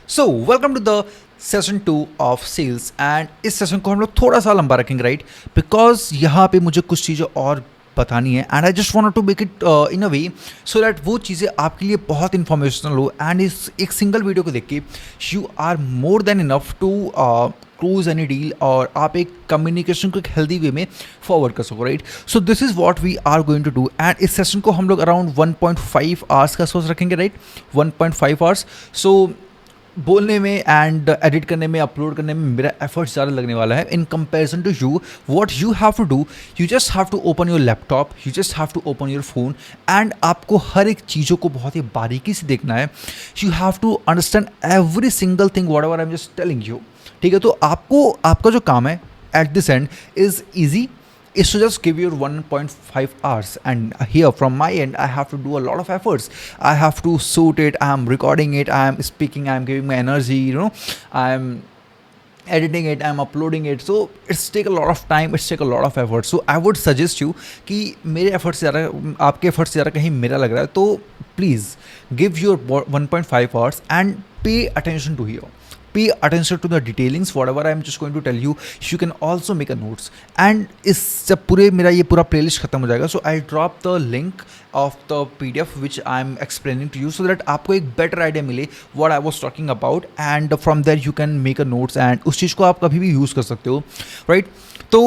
So welcome to the session 2 of sales and इस session को हम लोग थोड़ा सा लंबा रखेंगे राइट बिकॉज यहाँ पे मुझे कुछ चीज़ें और बतानी है and I just want to make it in a way so that वो चीज़ें आपके लिए बहुत इन्फॉर्मेशनल हो एंड इस एक सिंगल वीडियो को देख के you are more than enough to close any deal और आप एक कम्युनिकेशन को एक हेल्दी वे में फॉरवर्ड कर सको right. So this is what we are going to do and इस सेशन को हम लोग अराउंड 1.5 आवर्स का सोच रखेंगे राइट. 1.5 आवर्स. सो बोलने में एंड एडिट करने में अपलोड करने में मेरा एफर्ट्स ज़्यादा लगने वाला है in comparison to you. What you have to do, you just have to open your laptop, you just have to open your phone and आपको हर एक चीज़ों को बहुत ही बारीकी से देखना है. You have to understand every single thing whatever I am just telling you. ठीक है, तो आपको आपका जो काम है at this end is easy is to just give your 1.5 hours, and here from my end I have to do a lot of efforts. I have to shoot it, I am recording it, I am speaking, I am giving my energy, I am editing it, I am uploading it, so it's take a lot of time, it's take a lot of effort. So I would suggest you कि मेरे efforts ज़्यादा आपके efforts ज़्यादा कहीं मेरा लग रहा है तो please give your 1.5 hours and pay attention to here. Pay attention to the detailings, whatever I am just going to tell you. You can also make a notes. And इस जब पूरे मेरा ये पूरा playlist खत्म हो जाएगा, so I'll drop the link of the PDF which I'm explaining to you, so that आपको एक better idea मिले what I was talking about, and from there you can make a notes and उस चीज़ को आप कभी भी use कर सकते हो, right? तो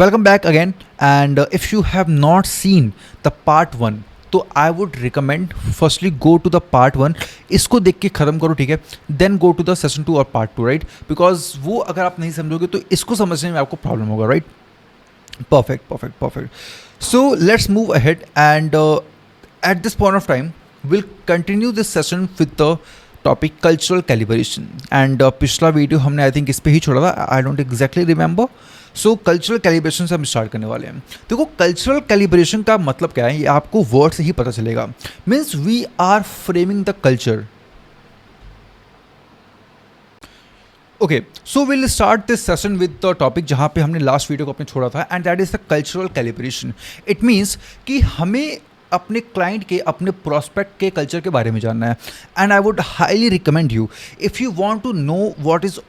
welcome back again, and if you have not seen the part 1, तो I would recommend firstly go to the part 1, इसको देख के ख़त्म करो, ठीक है, then go to the session 2 और पार्ट 2 राइट. बिकॉज वो अगर आप नहीं समझोगे तो इसको समझने में आपको प्रॉब्लम होगा right. Perfect perfect perfect. So let's move ahead and at this point of time will continue this session with the topic cultural calibration. And पिछला वीडियो हमने आई थिंक इस पे ही छोड़ा था, I don't exactly remember. So cultural calibration से हम start करने वाले हैं. देखो कल्चरल कैलिब्रेशन का मतलब क्या है ये आपको वर्ड से ही पता चलेगा. Means we are framing the culture. Okay, so will start this session with the topic जहाँ पे हमने लास्ट वीडियो को अपने छोड़ा था, and that is the cultural calibration. It means कि हमें अपने क्लाइंट के, अपने प्रोस्पेक्ट के कल्चर के बारे में जानना है. And I would highly recommend you if you want to know what is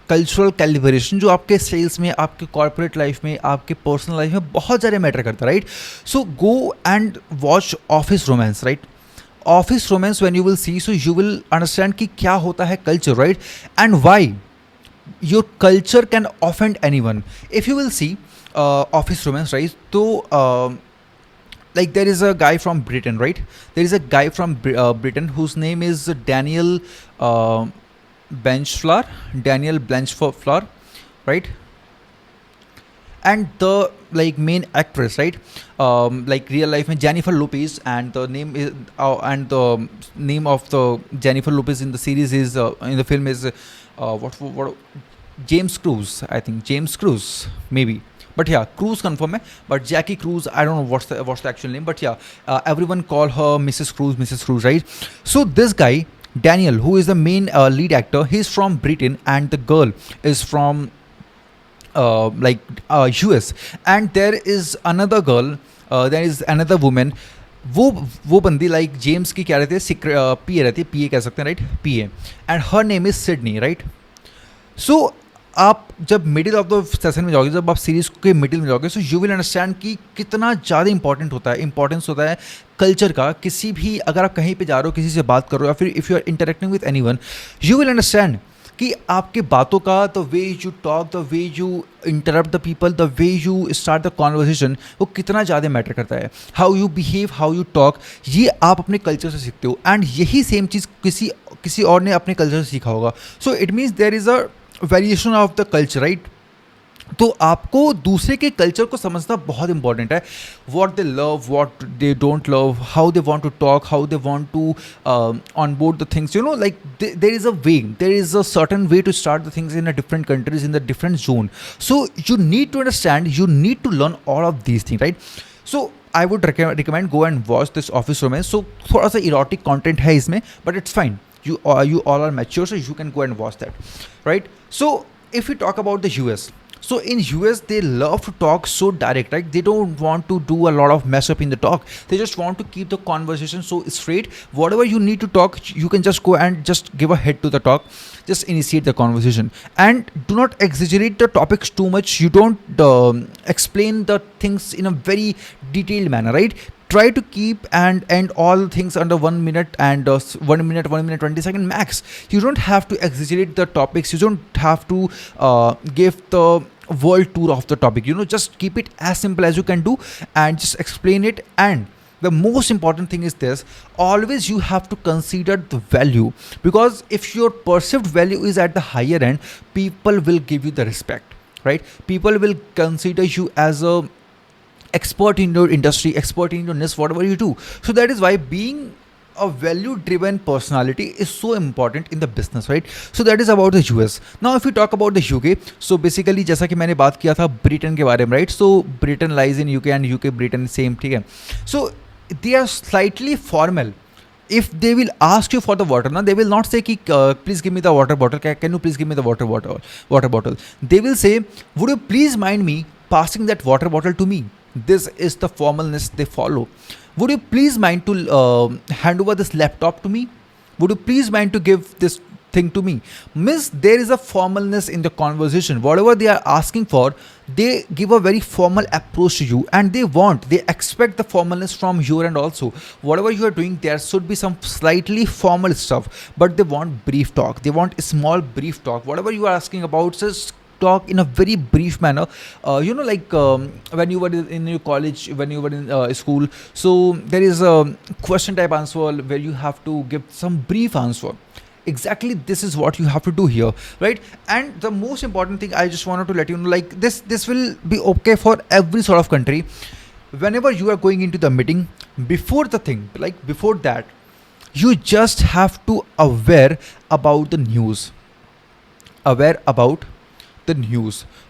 cultural calibration, जो आपके सेल्स में, आपके कॉर्पोरेट लाइफ में, आपके पर्सनल लाइफ में बहुत ज़्यादा मैटर करता है right. So go and watch office romance right. Office romance when you will see, so you will understand कि क्या होता है culture right, and why your culture can offend anyone. If you will see office romance right, तो like there is a guy from Britain, right? There is a guy from Britain whose name is Daniel Blanchflower, right? And the like main actress, right? Like real life में Jennifer Lopez, and the name is and the name of the Jennifer Lopez in the series is in the film is what James Cruz, I think James Cruz maybe. But yeah, Cruz confirm है, but Jackie Cruz, I don't know what's the actual name, but yeah, everyone call her Mrs. Cruz, right? So this guy Daniel, who is the main lead actor, he's from Britain, and the girl is from US, and there is another girl, there is another woman. वो बंदी like James की क्या रहती है, पीए रहती है, पीए कह सकते हैं right, PA, and her name is Sydney right. So आप जब मिडिल ऑफ द सेशन में जाओगे, जब आप सीरीज के मिडिल में जाओगे, सो यू विल अंडरस्टैंड कि कितना ज़्यादा इंपॉर्टेंस होता है कल्चर का. किसी भी, अगर आप कहीं पे जा रहे हो, किसी से बात कर रहे हो, या फिर if you are interacting with anyone, you will understand कि आपके बातों का, the way you talk, the way you interrupt the people, the way you start the conversation, वो कितना ज़्यादा मैटर करता है. How you behave, how you talk, ये आप अपने कल्चर से सीखते हो, एंड यही सेम चीज़ किसी और ने अपने कल्चर से सीखा होगा. So it means there is a variation of the culture right. तो आपको दूसरे के कल्चर को समझना बहुत इंपॉर्टेंट है. What they love, what they don't love, how they want to talk, how they want to on board the things, like there is a way, there is a certain way to start the things in a different countries, in the different zone. So you need to understand, you need to learn all of these thing right. So I would recommend go and watch this office romance. सो थोड़ा सा erotic content है इसमें, but it's fine. You all are mature, so you can go and watch that, right? So if we talk about the US, So in US, they love to talk so direct, right? They don't want to do a lot of mess up in the talk. They just want to keep the conversation so straight. Whatever you need to talk, you can just go and just give a head to the talk. Just initiate the conversation, and do not exaggerate the topics too much. You don't explain the things in a very detailed manner, right? Try to keep and end all things under 1 minute and 1 minute 20 second max. You don't have to exaggerate the topics. You don't have to give the world tour of the topic. Just keep it as simple as you can do, and just explain it. And the most important thing is this: always you have to consider the value, because if your perceived value is at the higher end, people will give you the respect, right? People will consider you as a expert in your industry, expert in your niche, whatever you do. So that is why being a value driven personality is so important in the business, right? So that is about the US. Now if we talk about the UK, so basically जैसा कि मैंने बात किया था Britain के बारे में, right? So Britain lies in UK and UK Britain same, ठीक है? So they are slightly formal. If they will ask you for the water, they will not say ki, please give me the water bottle. Can you please give me the water bottle? They will say, would you please mind me passing that water bottle to me? This is the formalness they follow. Would you please mind to hand over this laptop to me? Would you please mind to give this thing to me? Means there is a formalness in the conversation. Whatever they are asking for, they give a very formal approach to you, and they expect the formalness from your end also. Whatever you are doing, there should be some slightly formal stuff, but they want brief talk. They want a small brief talk. Whatever you are asking about, just talk in a very brief manner. When you were in your college, when you were in school, so there is a question type answer where you have to give some brief answer. Exactly, this is what you have to do here, right? And the most important thing I just wanted to let you know, like this will be okay for every sort of country. Whenever you are going into the meeting, before that, you just have to aware about the news.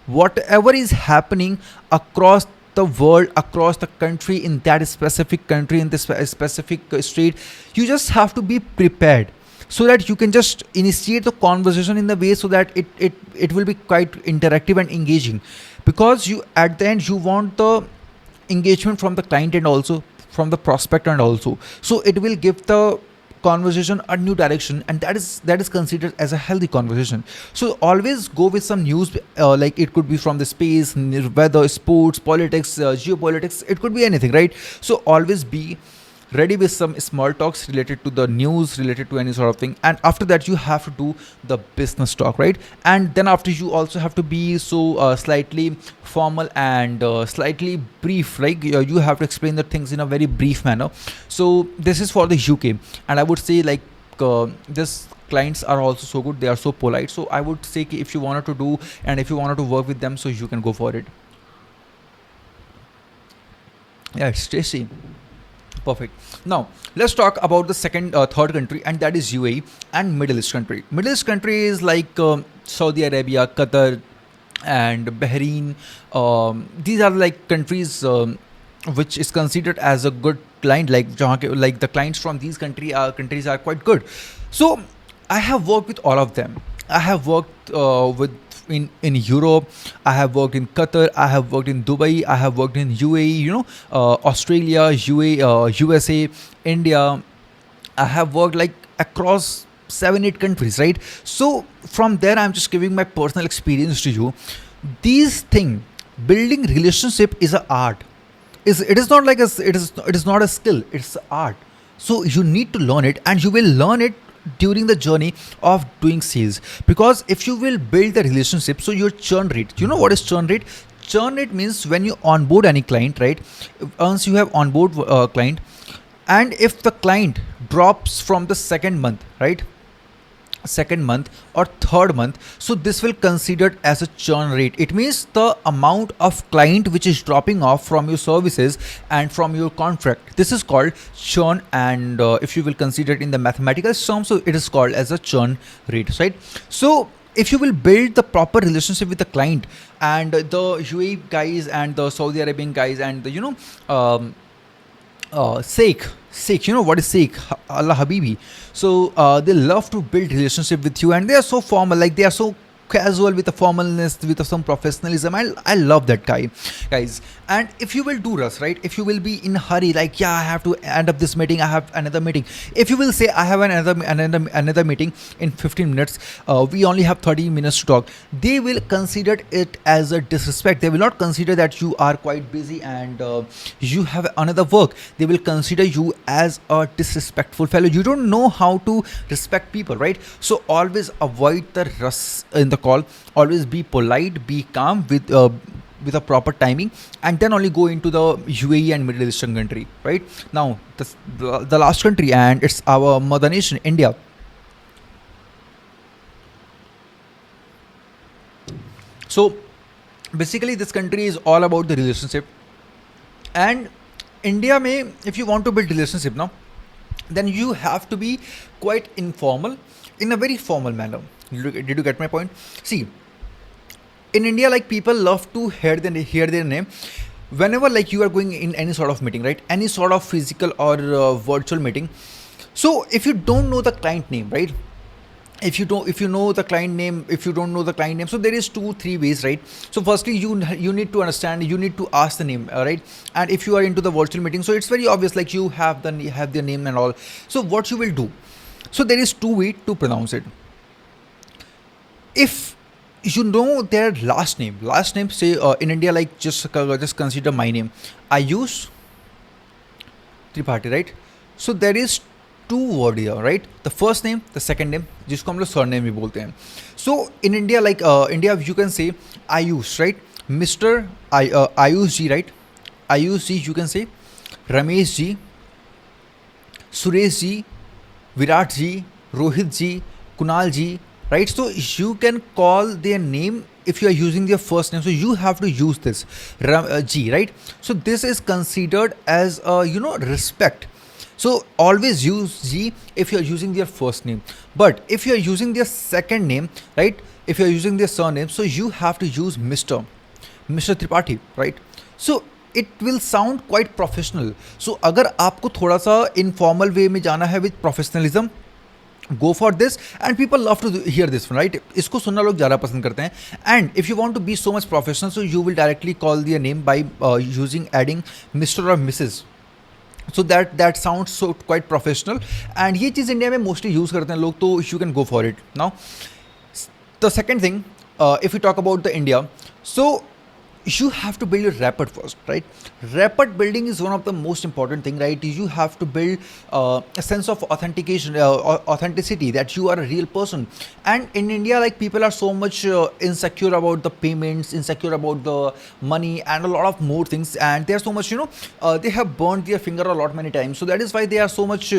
Whatever is happening across the world, across the country, in that specific country, in this specific state, you just have to be prepared, so that you can just initiate the conversation in the way so that it will be quite interactive and engaging, because you at the end you want the engagement from the client and also from the prospect and also, so it will give the conversation a new direction, and that is considered as a healthy conversation. So always go with some news, like it could be from the space, weather, sports, politics, geopolitics, it could be anything, right? So always be ready with some small talks related to the news, related to any sort of thing, and after that you have to do the business talk, right? And then after, you also have to be so slightly formal and slightly brief, like you have to explain the things in a very brief manner. So this is for the UK, and I would say this clients are also so good, they are so polite. So I would say if you wanted to do and if you wanted to work with them, so you can go for it. Yeah, it's tasty. Perfect. Now let's talk about the third country, and that is UAE and Middle East country. Middle East country is like Saudi Arabia, Qatar, and Bahrain. These are like countries which is considered as a good client. Like the clients from these countries are quite good. So I have worked with all of them. I have worked in Europe, I have worked in Qatar, I have worked in Dubai, I have worked in UAE, Australia, USA, India. I have worked like across 7-8 countries, right? So from there, I'm just giving my personal experience to you. These things, building relationship is an art. It is not like it is not a skill, it's art. So you need to learn it, and you will learn it during the journey of doing sales. Because if you will build the relationship, so your churn rate, you know what is churn rate? Churn rate means when you onboard any client, right? Once you have onboard a client, and if the client drops from the second month, right? Second month or third month, so this will considered as a churn rate. It means the amount of client which is dropping off from your services and from your contract. This is called churn, and if you will consider it in the mathematical term, so it is called as a churn rate, right? So if you will build the proper relationship with the client, and the UAE guys and the Saudi Arabian guys and the Sheikh, you know what is Sheikh? Allah Habibi. So they love to build relationship with you, and they are so formal, like they are so casual, with a formalness, with some professionalism. I love that guy, guys. And if you will do Russ, right? If you will be in a hurry, like, yeah, I have to end up this meeting, I have another meeting. If you will say, I have another meeting in 15 minutes, we only have 30 minutes to talk, they will consider it as a disrespect. They will not consider that you are quite busy and you have another work. They will consider you as a disrespectful fellow. You don't know how to respect people, right? So always avoid the rush in the call. Always be polite, be calm with a proper timing, and then only go into the UAE and Middle Eastern country, right? Now, the last country, and it's our mother nation, India. So basically, this country is all about the relationship. And India may, if you want to build relationship now, then you have to be quite informal in a very formal manner. Did you get my point? See, in India, like, people love to hear their name whenever, like, you are going in any sort of meeting, right? Any sort of physical or virtual meeting. So if you don't know the client name, right? If you know the client name, if you don't know the client name, so there is 2-3 ways, right? So firstly, you need to understand, you need to ask the name, right? And if you are into the virtual meeting, so it's very obvious, like, you have their name and all. So what you will do? So there is 2 ways to pronounce it. If you know their last name, say in India, like, just consider my name, Aayush Tripathi, right? So there is 2 words here, right? The first name, the second name, जिसको हम लोग surname भी बोलते हैं. So in India, like, India, you can say Aayush, right? Mr. Aayush ji, right? Aayush ji, you can say Ramesh ji, Suresh ji, Virat ji, Rohit ji, Kunal ji, right? So you can call their name if you are using their first name. So you have to use this G, right? So this is considered as respect. So always use G if you are using their first name. But if you are using their second name, right? If you are using their surname, so you have to use Mr. Tripathi, right? So it will sound quite professional. So अगर आपको थोड़ा सा informal way में जाना है with professionalism, go for this, and people love to hear this one, right? इसको सुनना लोग ज़्यादा पसंद करते हैं. And if you want to be so much professional, so you will directly call their name by adding Mr. or Mrs. So that sounds so quite professional, and ये चीज़ India में mostly use करते हैं लोग, तो you can go for it. Now, the second thing, if we talk about the India, so you have to build your rapport first, right? Rapport building is one of the most important thing, right? You have to build a sense of authentication, authenticity, that you are a real person. And in India, like, people are so much insecure about the payments, insecure about the money, and a lot of more things. And they are so much, they have burned their finger a lot many times. So that is why they are so much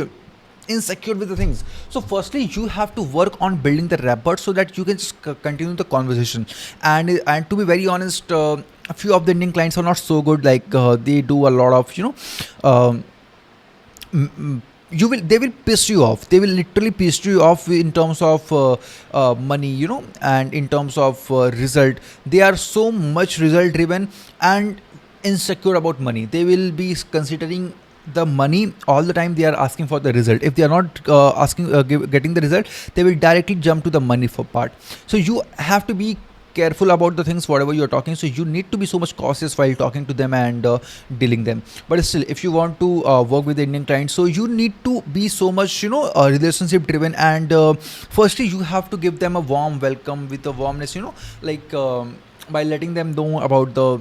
insecure with the things. So firstly, you have to work on building the rapport so that you can just continue the conversation. And to be very honest, a few of the Indian clients are not so good. Like, they do a lot of they will piss you off. They will literally piss you off in terms of money, and in terms of result. They are so much result driven and insecure about money. They will be considering the money all the time. They are asking for the result. If they are not getting the result, they will directly jump to the money for part. So you have to be careful about the things whatever you're talking. So you need to be so much cautious while talking to them and dealing them. But still, if you want to work with the Indian clients, so you need to be so much relationship driven. And firstly, you have to give them a warm welcome with a warmness, like, by letting them know about the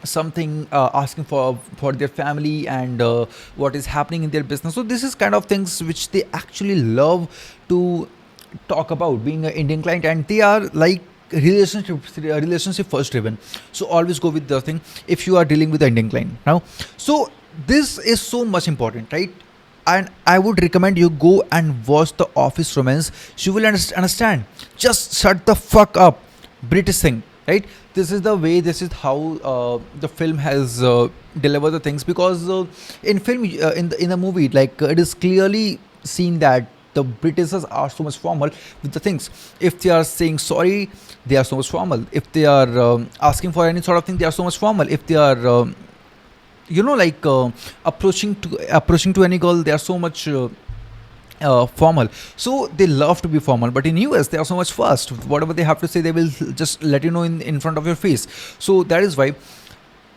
something, asking for their family and what is happening in their business. So this is kind of things which they actually love to talk about, being an Indian client. And they are like relationship first driven. So always go with the thing if you are dealing with the Indian client now. So this is so much important, right? And I would recommend you go and watch The Office Romance. You will understand. Just shut the fuck up, British thing, right? This is the way, this is how the film has delivered the things. Because in film, in the movie, like, it is clearly seen that the Britishers are so much formal with the things. If they are saying sorry, they are so much formal. If they are asking for any sort of thing, they are so much formal. If they are approaching to any girl, they are so much formal. So they love to be formal, but in US they are so much fast. Whatever they have to say, they will just let you know in front of your face. So that is why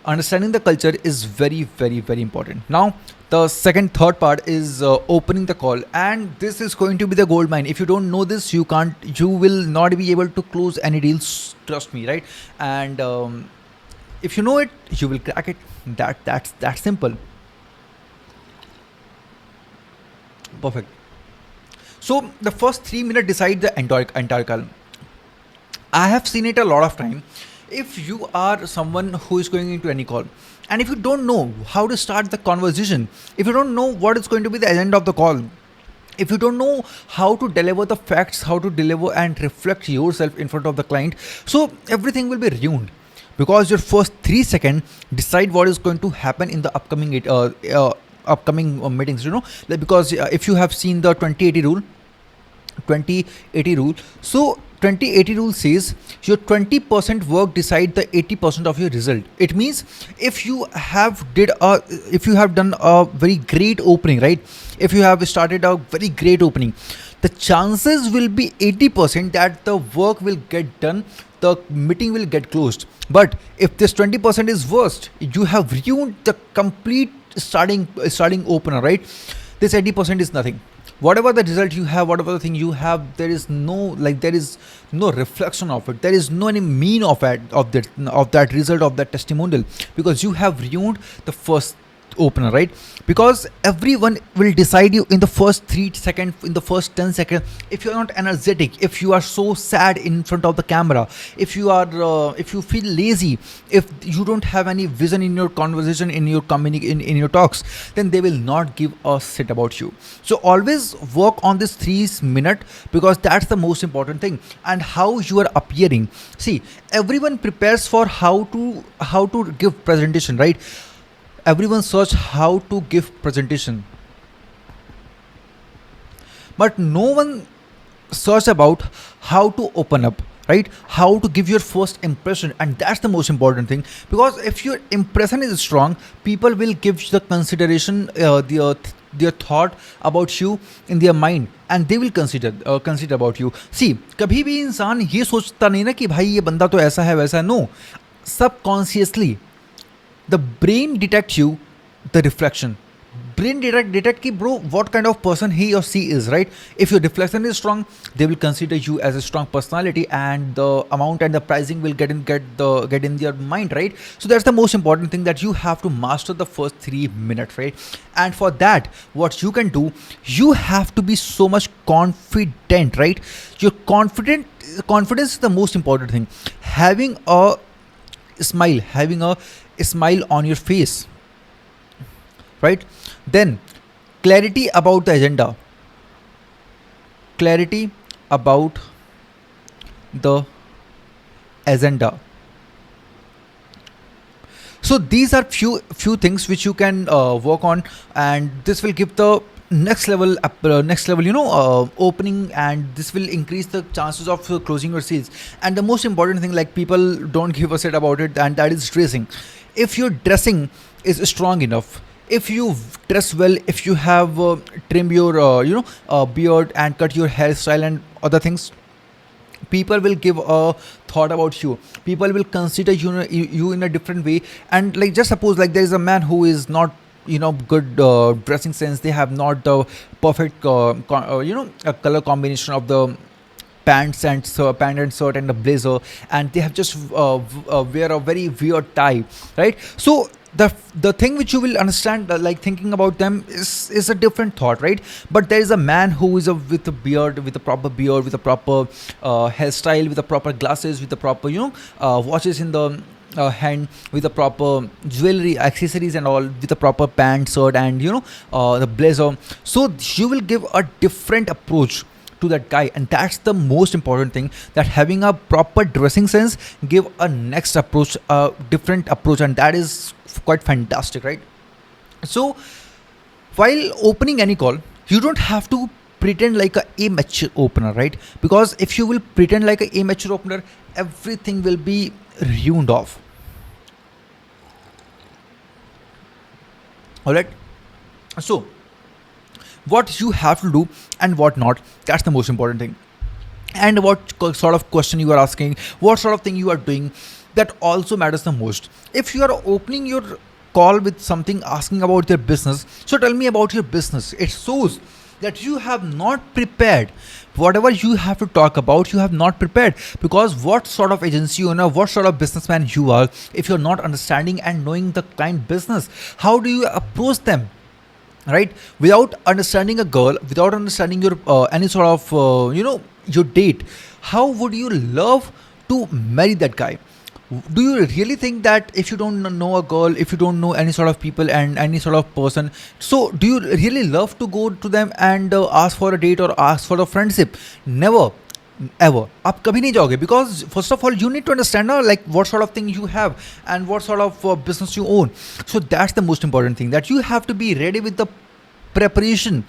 understanding the culture is very, very, very important. Now the third part is opening the call, and this is going to be the gold mine. If you don't know this, you will not be able to close any deals, trust me, right? And if you know it, you will crack it. That's that simple. Perfect. So the first 3 minutes decide the entire call. I have seen it a lot of time. If you are someone who is going into any call, and if you don't know how to start the conversation, if you don't know what is going to be the agenda of the call, if you don't know how to deliver the facts, how to deliver and reflect yourself in front of the client, so everything will be ruined, because your first 3 seconds decide what is going to happen in the upcoming meetings. Like, because if you have seen the 20-80 rule. So 20-80 rule says your 20% work decide the 80% of your result. It means if you have done a very great opening, right? If you have started a very great opening, the chances will be 80% that the work will get done, the meeting will get closed. But if this 20% is worst, you have ruined the complete starting opener, right? This 80% is nothing. Whatever the result you have, whatever the thing you have, there is no reflection of it. There is no any mean of that result, of that testimonial, because you have ruined the first opener, right? Because everyone will decide you in the first 3 seconds, in the first 10 seconds. If you're not energetic, if you are so sad in front of the camera, if you feel lazy, if you don't have any vision in your conversation, in your in your talks, then they will not give a shit about you. So always work on this 3 minutes, because that's the most important thing. And how you are appearing. See, everyone prepares for how to give presentation, right? Everyone search how to give presentation, but no one search about how to open up, right? How to give your first impression. And that's the most important thing, because if your impression is strong, people will give the consideration, their thought about you in their mind, and they will consider about you. See, कभी भी इंसान ये सोचता नहीं ना कि भाई ये बंदा तो ऐसा है वैसा है. No, subconsciously the brain detects you, the reflection. Brain detect ki bro, what kind of person he or she is, right? If your reflection is strong, they will consider you as a strong personality, and the amount and the pricing will get in their mind, right? So that's the most important thing, that you have to master the first 3 minutes, right? And for that, what you can do, you have to be so much confident, right? Your confidence is the most important thing. Having a smile on your face, right? Then clarity about the agenda, clarity about the agenda. So these are few things which you can work on, and this will give the next level opening, and this will increase the chances of closing your sales. And the most important thing, like, people don't give a shit about it, and that is dressing. If your dressing is strong enough, if you dress well, if you have trim your beard and cut your hairstyle and other things, people will give a thought about you. People will consider you in a different way. And like, just suppose like there is a man who is not good dressing sense. They have not the perfect a color combination of the pant and shirt and the blazer, and they have just wear a very weird tie, right? So the thing which you will understand, like thinking about them, is a different thought, right? But there is a man who is with a beard, with a proper beard, with a proper hairstyle, with a proper glasses, with the proper watches in the hand, with the proper jewelry, accessories and all, with the proper pant, shirt and the blazer. So you will give a different approach to that guy, and that's the most important thing, that having a proper dressing sense give a next approach, a different approach, and that is quite fantastic, right? So while opening any call, you don't have to pretend like a immature opener, right? Because if you will pretend like a immature opener, everything will be ruined off. All right. So what you have to do and what not. That's the most important thing. And what sort of question you are asking, what sort of thing you are doing, that also matters the most. If you are opening your call with something asking about your business, so tell me about your business, it shows that you have not prepared. Whatever you have to talk about, you have not prepared, because what sort of agency owner, what sort of businessman you are, if you're not understanding and knowing the client business, how do you approach them, right? Without understanding a girl, without understanding your any sort of your date, how would you love to marry that guy? Do you really think that if you don't know a girl, if you don't know any sort of people and any sort of person, so do you really love to go to them and ask for a date or ask for a friendship? Never ever. आप कभी नहीं जाओगे, because first of all you need to understand like what sort of thing you have and what sort of business you own. So that's the most important thing, that you have to be ready with the preparation.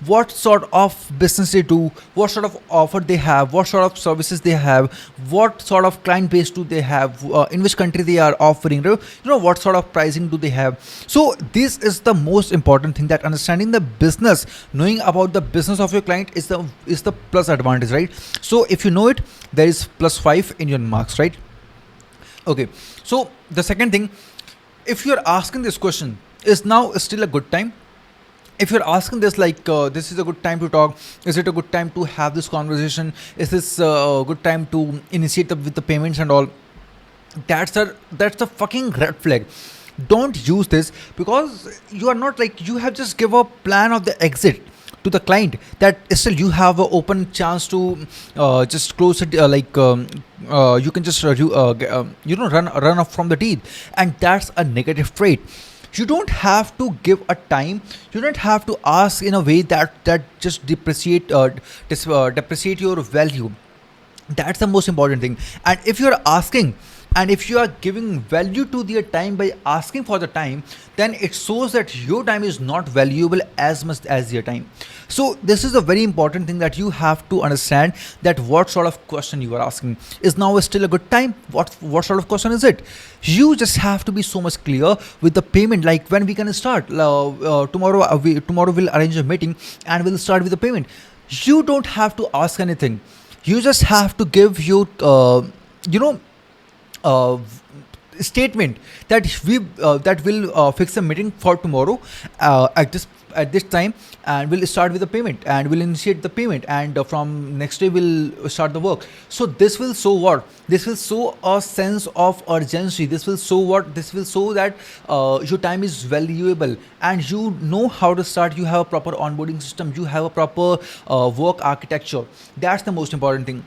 What sort of business they do, what sort of offer they have, what sort of services they have, what sort of client base do they have, in which country they are offering, what sort of pricing do they have. So this is the most important thing, that understanding the business, knowing about the business of your client is the plus advantage, right? So if you know it, there is +5 in your marks, right? Okay, so the second thing, if you're asking this question, is now still a good time? If you're asking this like this is a good time to talk, is it a good time to have this conversation, is this a good time to initiate with the payments and all, that's a fucking red flag. Don't use this, because you are not like, you have just give a plan of the exit to the client, that still you have an open chance to just close it, you can just run off from the deal, and that's a negative trait. You don't have to give a time, you don't have to ask in a way that just depreciate your value. That's the most important thing. And if you're asking, and if you are giving value to their time by asking for the time, then it shows that your time is not valuable as much as their time. So this is a very important thing, that you have to understand that what sort of question you are asking. Is now still a good time? What sort of question is it? You just have to be so much clear with the payment, like when we can start. Tomorrow we'll arrange a meeting and we'll start with the payment. You don't have to ask anything. You just have to give your statement that we'll fix a meeting for tomorrow at this time, and we'll start with the payment, and we'll initiate the payment, and from next day we'll start the work. So this will show what? This will show a sense of urgency. This will show what? This will show that your time is valuable, and you know how to start. You have a proper onboarding system. You have a proper work architecture. That's the most important thing.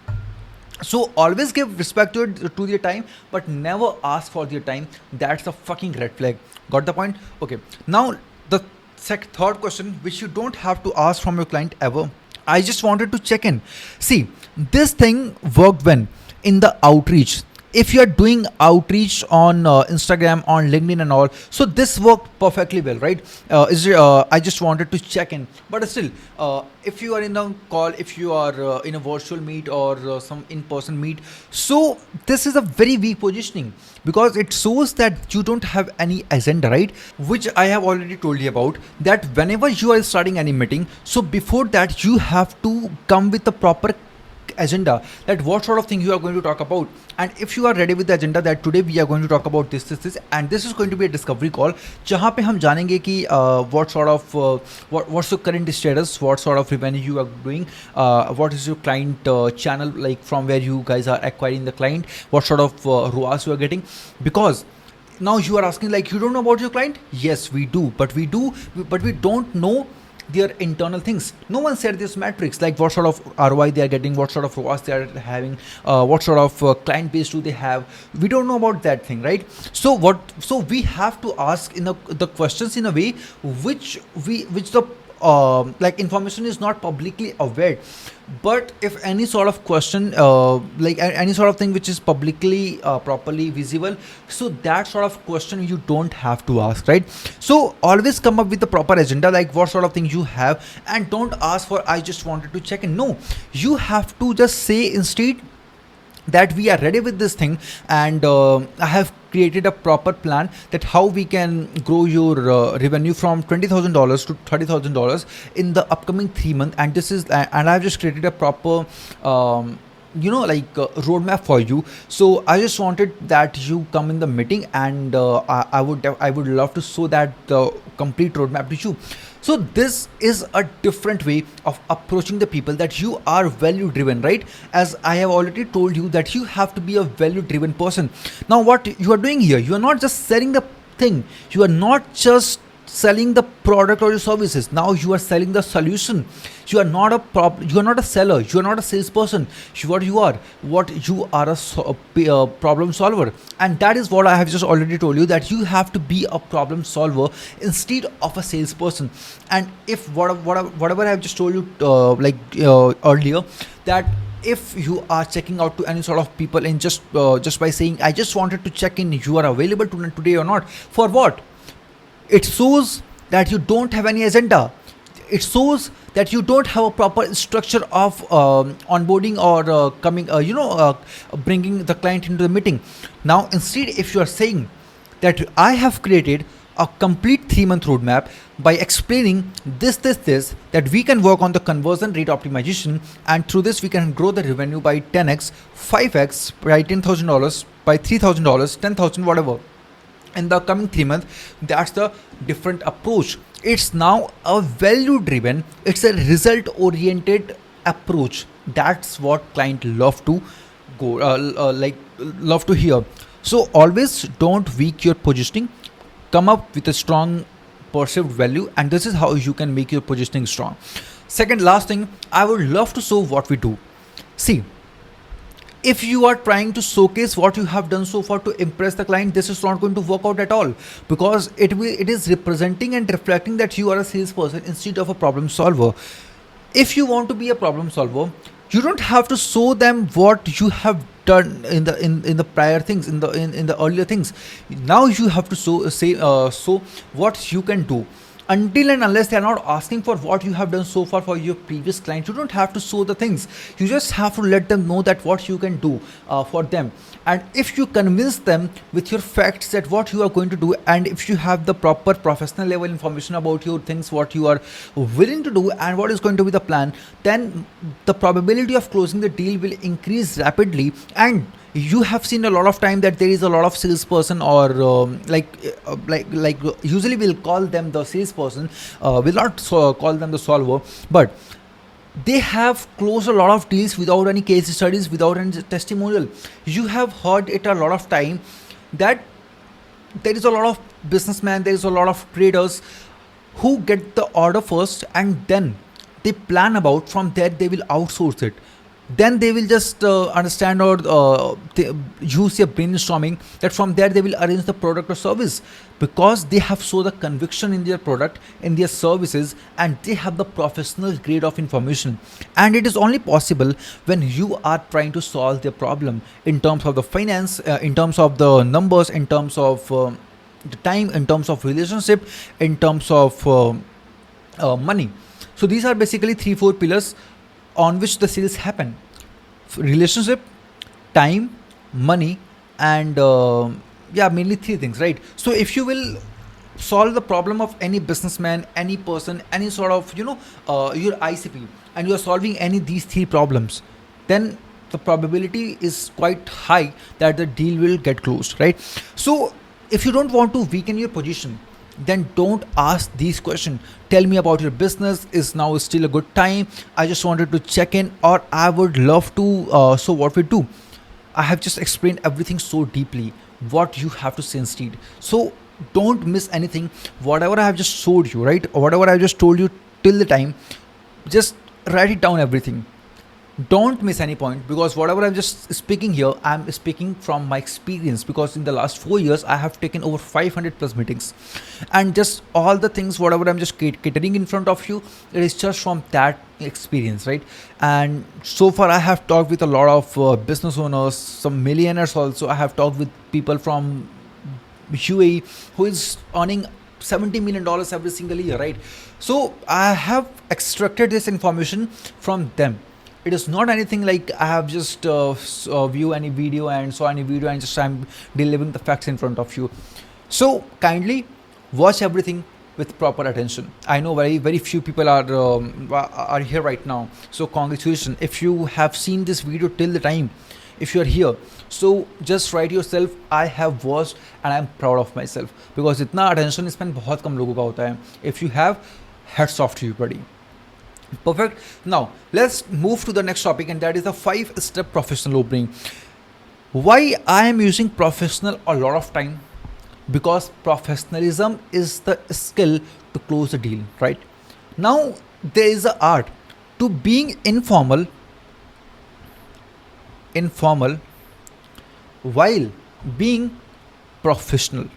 So always give respect to their time, but never ask for their time. That's a fucking red flag. Got the point? Okay. Now the third question, which you don't have to ask from your client ever. I just wanted to check in. See, this thing worked when in the outreach. If you are doing outreach on Instagram, on LinkedIn and all, so this worked perfectly well, right? I just wanted to check in. But still, if you are in a call, if you are in a virtual meet or some in-person meet, so this is a very weak positioning, because it shows that you don't have any agenda, right? Which I have already told you about, that whenever you are starting any meeting, so before that you have to come with a proper agenda, that what sort of thing you are going to talk about. And if you are ready with the agenda that today we are going to talk about this, and this is going to be a discovery call, जहाँ पे हम जानेंगे कि what sort of what's your current status, what sort of revenue you are doing, what is your client channel, like from where you guys are acquiring the client, what sort of ROAS you are getting. Because now you are asking like, you don't know about your client? Yes, we do, but we don't know their internal things. No one said this metrics, like what sort of ROI they are getting, what sort of ROAS they are having, what sort of client base do they have. We don't know about that thing, right? So we have to ask in the questions in a way which the like information is not publicly aware. But if any sort of question, like any sort of thing which is publicly properly visible, so that sort of question you don't have to ask, right? So always come up with the proper agenda, like what sort of thing you have, and don't ask for I just wanted to check in. No, you have to just say instead, that we are ready with this thing, and I have created a proper plan that how we can grow your revenue from $20,000 to $30,000 in the upcoming 3 months. And this is and I've just created a proper roadmap for you. So I just wanted that you come in the meeting, and I would love to show that the complete roadmap to you. So this is a different way of approaching the people, that you are value driven, right? As I have already told you that you have to be a value driven person. Now what you are doing here, you are not just selling the thing, you are not just selling the product or your services. Now you are selling the solution. You are not you are not a seller, you are not a salesperson. You are a problem solver. And that is what I have just already told you, that you have to be a problem solver instead of a salesperson. And if whatever I have just told you earlier, that if you are checking out to any sort of people in just by saying I just wanted to check in, you are available today or not, for what? It shows that you don't have any agenda. It shows that you don't have a proper structure of onboarding or bringing the client into the meeting. Now, instead, if you are saying that I have created a complete 3-month roadmap by explaining this, that we can work on the conversion rate optimization, and through this we can grow the revenue by 10x, 5x, by $10,000, by $3,000, $10,000, whatever, in the coming 3 months. That's the different approach. It's now a value driven, it's a result oriented approach. That's what client love to love to hear. So always don't weak your positioning, come up with a strong perceived value, and this is how you can make your positioning strong. Second, last thing, I would love to show what we do. See, if you are trying to showcase what you have done so far to impress the client, this is not going to work out at all, because it is representing and reflecting that you are a salesperson instead of a problem solver. If you want to be a problem solver, you don't have to show them what you have done in the prior things, in the earlier things. Now you have to show what you can do. Until and unless they are not asking for what you have done so far for your previous client, you don't have to show the things. You just have to let them know that what you can do for them. And if you convince them with your facts that what you are going to do, and if you have the proper professional level information about your things, what you are willing to do and what is going to be the plan, then the probability of closing the deal will increase rapidly. And you have seen a lot of time that there is a lot of salesperson, or usually we'll call them the salesperson, will not call them the solver, but they have closed a lot of deals without any case studies, without any testimonial. You have heard it a lot of time that there is a lot of businessmen, there is a lot of traders who get the order first, and then they plan about from there they will outsource it. Then they will just understand, or use their brainstorming, that from there they will arrange the product or service, because they have so the conviction in their product, in their services, and they have the professional grade of information. And it is only possible when you are trying to solve their problem in terms of the finance, in terms of the numbers, in terms of the time, in terms of relationship, in terms of money. So these are basically 3-4 pillars on which the sales happen: relationship, time, money, and mainly 3 things, right? So if you will solve the problem of any businessman, any person, any sort of your ICP, and you are solving any these 3 problems, then the probability is quite high that the deal will get closed, right? So if you don't want to weaken your position, then don't ask these questions. Tell me about your business. Is now still a good time? I just wanted to check in, or I would love to. So what we do? I have just explained everything so deeply. What you have to say instead. So don't miss anything. Whatever I have just showed you, right? Or whatever I just told you till the time, just write it down, everything. Don't miss any point, because whatever I'm just speaking here, I'm speaking from my experience, because in the last 4 years I have taken over 500 plus meetings, and just all the things whatever I'm just catering in front of you, it is just from that experience, right? And so far I have talked with a lot of business owners, some millionaires also. I have talked with people from UAE who is earning $70 million every single year, right? So I have extracted this information from them. It is not anything like I have just view any video and saw any video and just I'm delivering the facts in front of you. So kindly watch everything with proper attention. I know very few people are here right now. So congratulations if you have seen this video till the time. If you are here, so just write yourself I have watched and I am proud of myself, because इतना attention span बहुत कम लोगों का होता है. If you have, hats off to you, buddy. Perfect. Now let's move to the next topic, and that is the 5-step professional opening. Why I am using professional a lot of time? Because professionalism is the skill to close a deal, right? Now there is an art to being informal while being professional.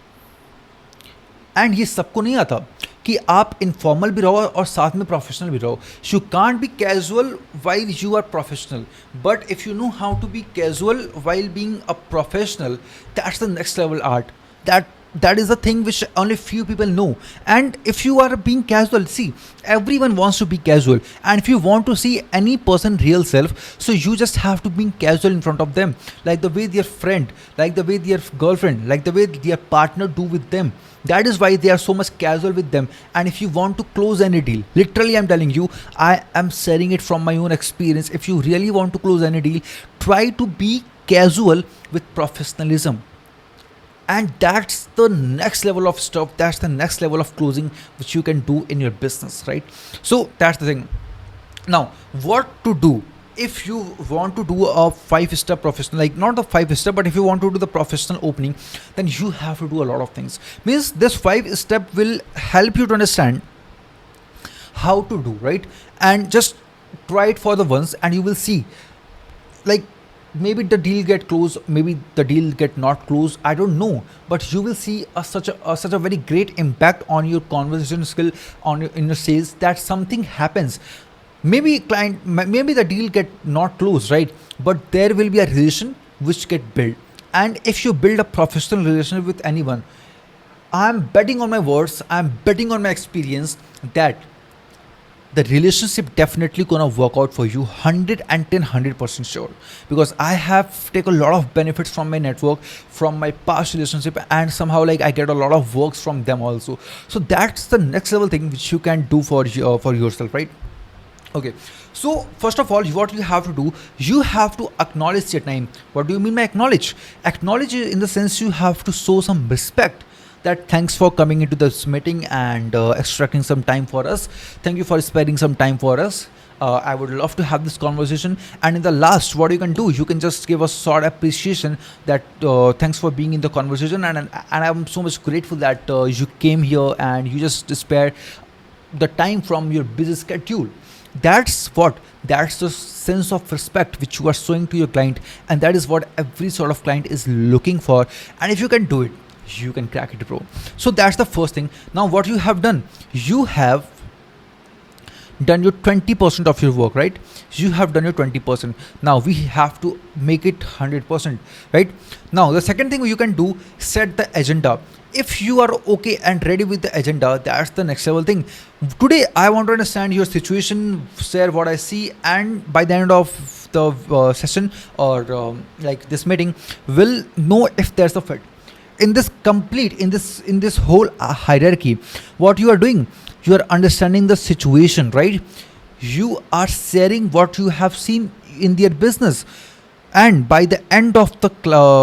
And ये सबको नहीं आता कि आप informal भी रहो और साथ में प्रोफेशनल भी रहो. You can't be casual while you are professional, but if you know how to be casual while being a professional, that's the next level art. That is the thing which only few people know. And if you are being casual, see, everyone wants to be casual, and if you want to see any person real self, so you just have to be casual in front of them, like the way their friend, like the way their girlfriend, like the way their partner do with them. That is why they are so much casual with them. And if you want to close any deal, literally I'm telling you, I am sharing it from my own experience. If you really want to close any deal, try to be casual with professionalism. And that's the next level of stuff, that's the next level of closing which you can do in your business, right? So that's the thing. Now what to do if you want to do a 5-step professional, like not the 5-step, but if you want to do the professional opening, then you have to do a lot of things. Means this 5-step will help you to understand how to do, right? And just try it for the once and you will see, like, maybe the deal get closed, maybe the deal get not closed, I don't know, but you will see such a very great impact on your conversation skill, on your inner sales, that something happens. Maybe maybe the deal get not closed, right? But there will be a relation which get built. And if you build a professional relationship with anyone, I'm betting on my words, I'm betting on my experience that the relationship definitely gonna work out for you 110% sure, because I have taken a lot of benefits from my network, from my past relationship, and somehow like I get a lot of works from them also. So that's the next level thing which you can do for yourself, right? Okay, so first of all, what you have to do, you have to acknowledge your time. What do you mean by acknowledge? Acknowledge in the sense you have to show some respect, that thanks for coming into this meeting and extracting some time for us. Thank you for sparing some time for us. I would love to have this conversation. And in the last, what you can do, you can just give a short appreciation that thanks for being in the conversation, and I'm so much grateful that you came here and you just spared the time from your busy schedule. That's the sense of respect which you are showing to your client, and that is what every sort of client is looking for. And if you can do it, you can crack it, bro. So that's the first thing. Now what you have done, you have done your 20% of your work, right? You have done your 20%. Now we have to make it 100%, right? Now the second thing you can do, set the agenda. If you are okay and ready with the agenda, that's the next level thing. Today I want to understand your situation, share what I see, and by the end of the session or like this meeting, we'll know if there's a fit. In this whole hierarchy, what you are doing, you are understanding the situation, right? You are sharing what you have seen in their business, and by the end of the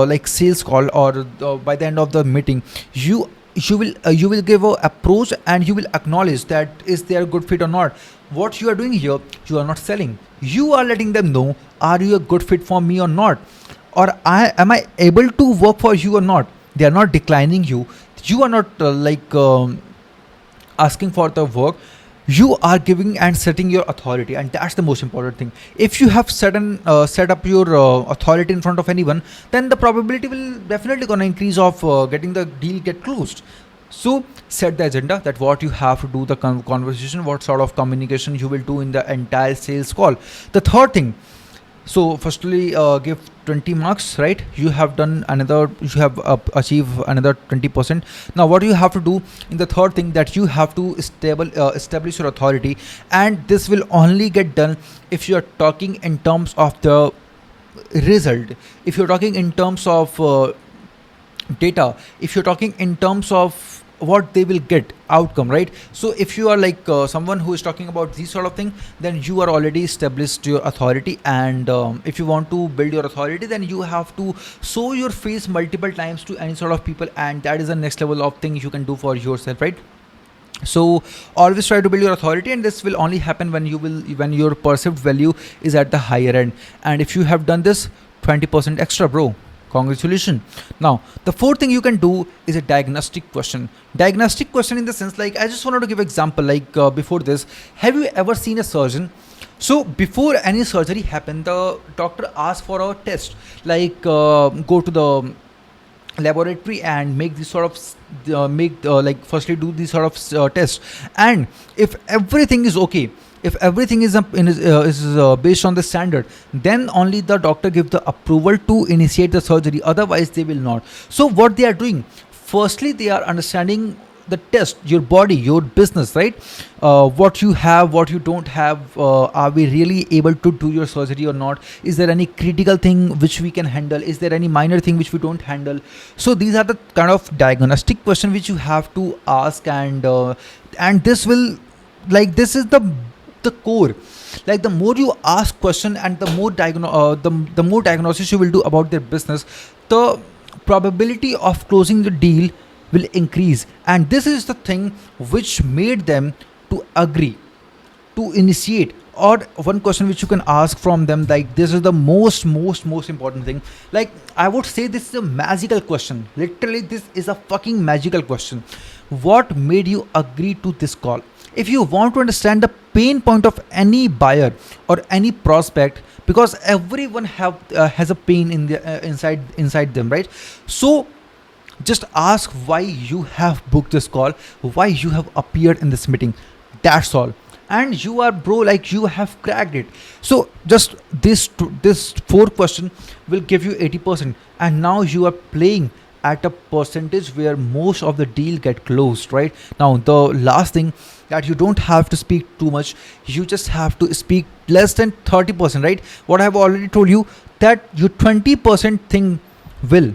like sales call or by the end of the meeting, you will give a approach and you will acknowledge that is there a good fit or not. What you are doing here, you are not selling, you are letting them know, are you a good fit for me or not, or am I able to work for you or not. They are not declining you. You are not asking for the work. You are giving and setting your authority, and that's the most important thing. If you have set up your authority in front of anyone, then the probability will definitely gonna increase of getting the deal get closed. So set the agenda, that what you have to do, the conversation, what sort of communication you will do in the entire sales call. The third thing, So firstly, give 20 marks, right? You have done another, you have achieved another 20%. Now what you have to do in the third thing, that you have to establish your authority, and this will only get done if you are talking in terms of the result, if you're talking in terms of data, if you're talking in terms of what they will get outcome, right? So if you are like someone who is talking about these sort of thing, then you are already established your authority. And if you want to build your authority, then you have to show your face multiple times to any sort of people, and that is the next level of thing you can do for yourself, right? So always try to build your authority, and this will only happen when your perceived value is at the higher end. And if you have done this, 20% extra, bro, congratulations. Now the fourth thing you can do is a diagnostic question. Diagnostic question in the sense, like, I just wanted to give example, like before this, have you ever seen a surgeon? So before any surgery happen, the doctor asks for a test, like go to the laboratory and make this sort of like firstly do these sort of tests. And if everything is okay, if everything is based on the standard, then only the doctor gives the approval to initiate the surgery, otherwise they will not. So what they are doing, firstly they are understanding the test, your body, your business, right? What you have, what you don't have, are we really able to do your surgery or not? Is there any critical thing which we can handle? Is there any minor thing which we don't handle? So these are the kind of diagnostic question which you have to ask. And this will, like, this is the core. Like, the more you ask question and the more the more diagnosis you will do about their business, the probability of closing the deal will increase. And this is the thing which made them to agree to initiate. Or one question which you can ask from them, like, this is the most important thing. Like, I would say this is a magical question. Literally, this is a fucking magical question. What made you agree to this call? If you want to understand the pain point of any buyer or any prospect, because everyone has a pain in the inside them, right? So just ask why you have booked this call, why you have appeared in this meeting. That's all. And you are, bro, like, you have cracked it. So just this four question will give you 80%, and now you are playing at a percentage where most of the deal get closed, right? Now the last thing, that you don't have to speak too much, you just have to speak less than 30%, right? What I have already told you, that your 20% thing will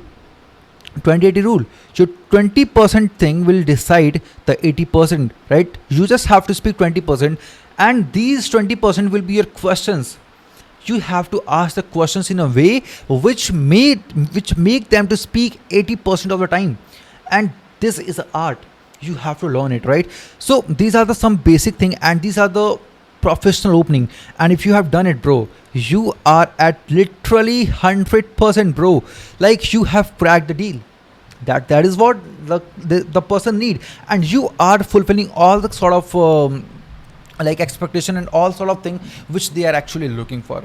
20/80 rule, your 20% thing will decide the 80%, right? You just have to speak 20%, and these 20% will be your questions. You have to ask the questions in a way which make them to speak 80% of the time. And this is an art, you have to learn it, right? So these are the some basic thing, and these are the professional opening. And if you have done it, bro, you are at literally 100%, bro. Like, you have cracked the deal. That is what the person need. And you are fulfilling all the sort of like expectation and all sort of thing which they are actually looking for.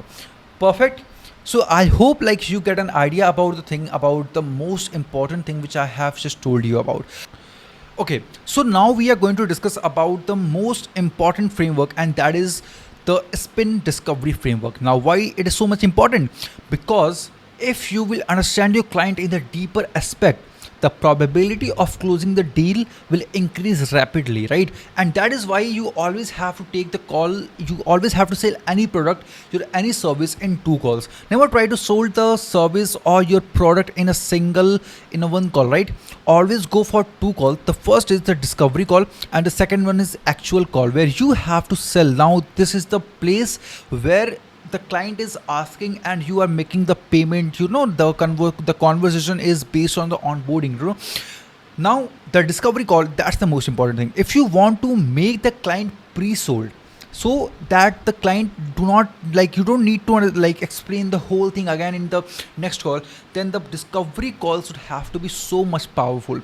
Perfect. So I hope, like, you get an idea about the thing, about the most important thing which I have just told you about. Okay, so now we are going to discuss about the most important framework, and that is the spin discovery framework. Now, why it is so much important? Because if you will understand your client in the deeper aspect, the probability of closing the deal will increase rapidly, right? And that is why you always have to take the call. You always have to sell any product, your any service in two calls. Never try to sell the service or your product in a one call, right? Always go for two calls. The first is the discovery call, and the second one is actual call, where you have to sell. Now this is the place where the client is asking and you are making the payment. The conversation is based on the onboarding, Now the discovery call, that's the most important thing. If you want to make the client pre-sold, so that the client do not, like, you don't need to like explain the whole thing again in the next call, then the discovery call should have to be so much powerful.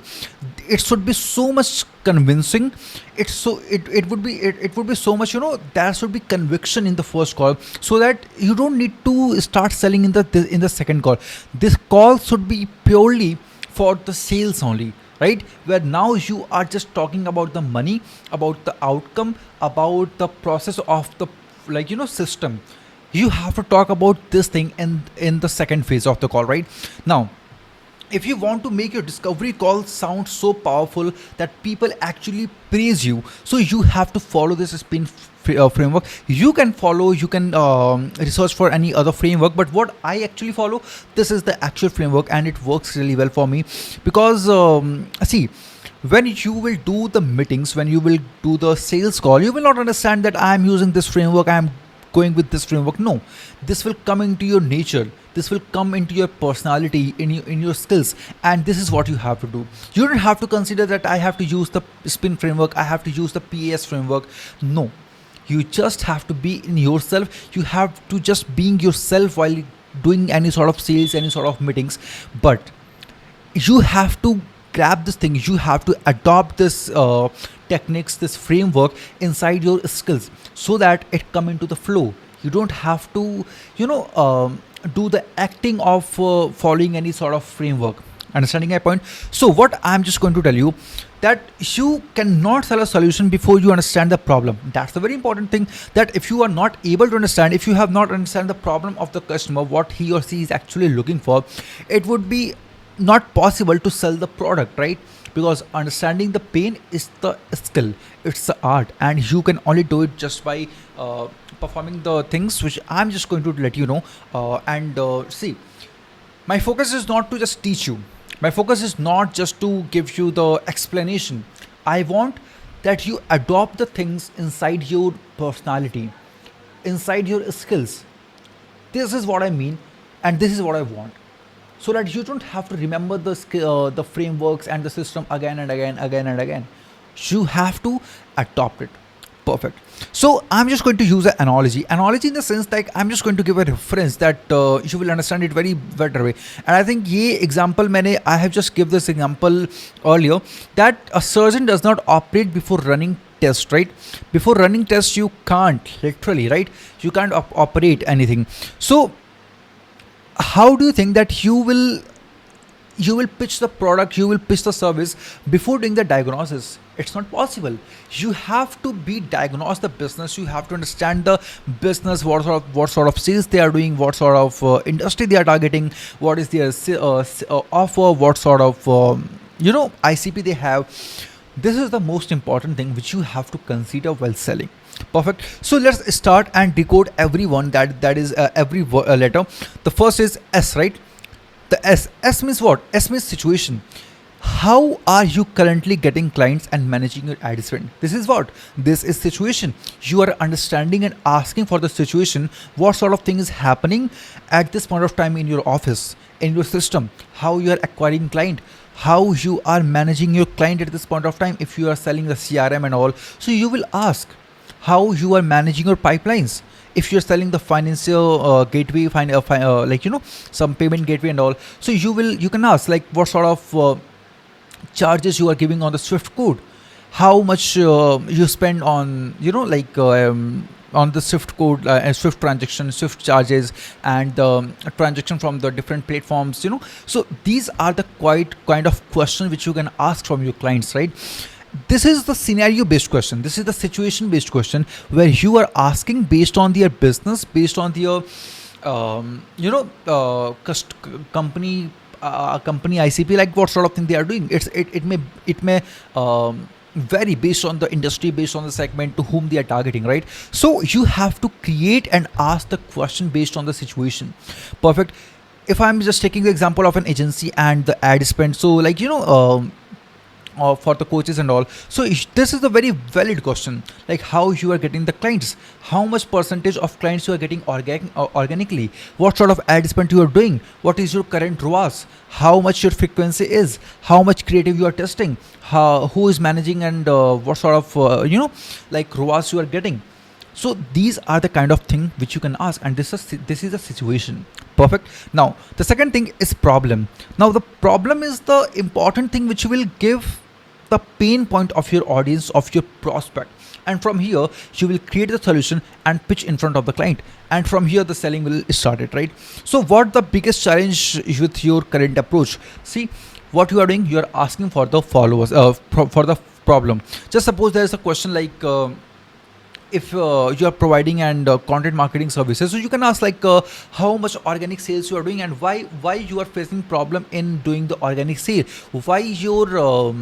It should be so much convincing. It would be so much, there should be conviction in the first call, so that you don't need to start selling in the second call. This call should be purely for the sales only, right? Where now you are just talking about the money, about the outcome, about the process of the system. You have to talk about this thing in the second phase of the call, right? Now, if you want to make your discovery call sound so powerful that people actually praise you, so you have to follow this spin framework. You can follow, you can research for any other framework, but what I actually follow, this is the actual framework, and it works really well for me. Because see, when you will do the meetings, when you will do the sales call, you will not understand that I am using this framework, I am going with this framework. No, this will come into your nature, this will come into your personality, in your skills, and this is what you have to do. You don't have to consider that I have to use the spin framework, I have to use the PAS framework. No, you just have to be in yourself. You have to just being yourself while doing any sort of sales, any sort of meetings. But you have to grab this thing, you have to adopt this techniques, this framework inside your skills, so that it come into the flow. You don't have to, do the acting of following any sort of framework. Understanding my point? So what I'm just going to tell you, that you cannot sell a solution before you understand the problem. That's the very important thing, that if you are not able to understand, if you have not understand the problem of the customer, what he or she is actually looking for, it would be not possible to sell the product, right? Because understanding the pain is the skill, it's the art, and you can only do it just by performing the things which I'm just going to let you know. And see, my focus is not to just teach you, my focus is not just to give you the explanation. I want that you adopt the things inside your personality, inside your skills. This is what I mean, and this is what I want, so that you don't have to remember the frameworks and the system again and again, again and again. You have to adopt it. Perfect. So I'm just going to use an analogy in the sense, like I'm just going to give a reference that you will understand it very better way. And I think ye example I have just give this example earlier, that a surgeon does not operate before running test, right? Before running tests, you can't literally, right? You can't operate anything. So how do you think that you will pitch the product, you will pitch the service before doing the diagnosis? It's not possible. You have to be diagnose the business, you have to understand the business, what sort of sales they are doing, what sort of industry they are targeting, what is their offer, what sort of ICP they have. This is the most important thing which you have to consider while selling. Perfect. So let's start and decode everyone, that is every letter. The first is S, right? The S means what? S means situation. How are you currently getting clients and managing your ad spend? This is what? This is situation. You are understanding and asking for the situation. What sort of thing is happening at this point of time in your office, in your system? How you are acquiring client? How you are managing your client at this point of time? If you are selling the CRM and all, so you will ask how you are managing your pipelines. If you're selling the financial gateway, some payment gateway and all, so you can ask like what sort of charges you are giving on the Swift code, how much you spend on on the Swift code, Swift transaction, Swift charges, and transaction from the different platforms. So these are the quite kind of questions which you can ask from your clients, right? This is the scenario based question, this is the situation based question, where you are asking based on their business, based on their company ICP, like what sort of thing they are doing. It may vary based on the industry, based on the segment to whom they are targeting, right? So you have to create and ask the question based on the situation. Perfect. If I'm just taking the example of an agency and the ad spend, so for the coaches and all, so this is a very valid question, like how you are getting the clients, how much percentage of clients you are getting organically, what sort of ad spend you are doing, what is your current ROAS, how much your frequency is, how much creative you are testing, who is managing, and what sort of ROAS you are getting. So these are the kind of thing which you can ask, and this is a situation. Perfect. Now the second thing is problem. Now the problem is the important thing which will give the pain point of your audience, of your prospect, and from here you will create the solution and pitch in front of the client, and from here the selling will start it, right? So what the biggest challenge with your current approach? See, what you are doing, you are asking for the followers, for the problem. Just suppose there is a question like if you are providing and content marketing services, so you can ask like how much organic sales you are doing, and why you are facing problem in doing the organic sale, why your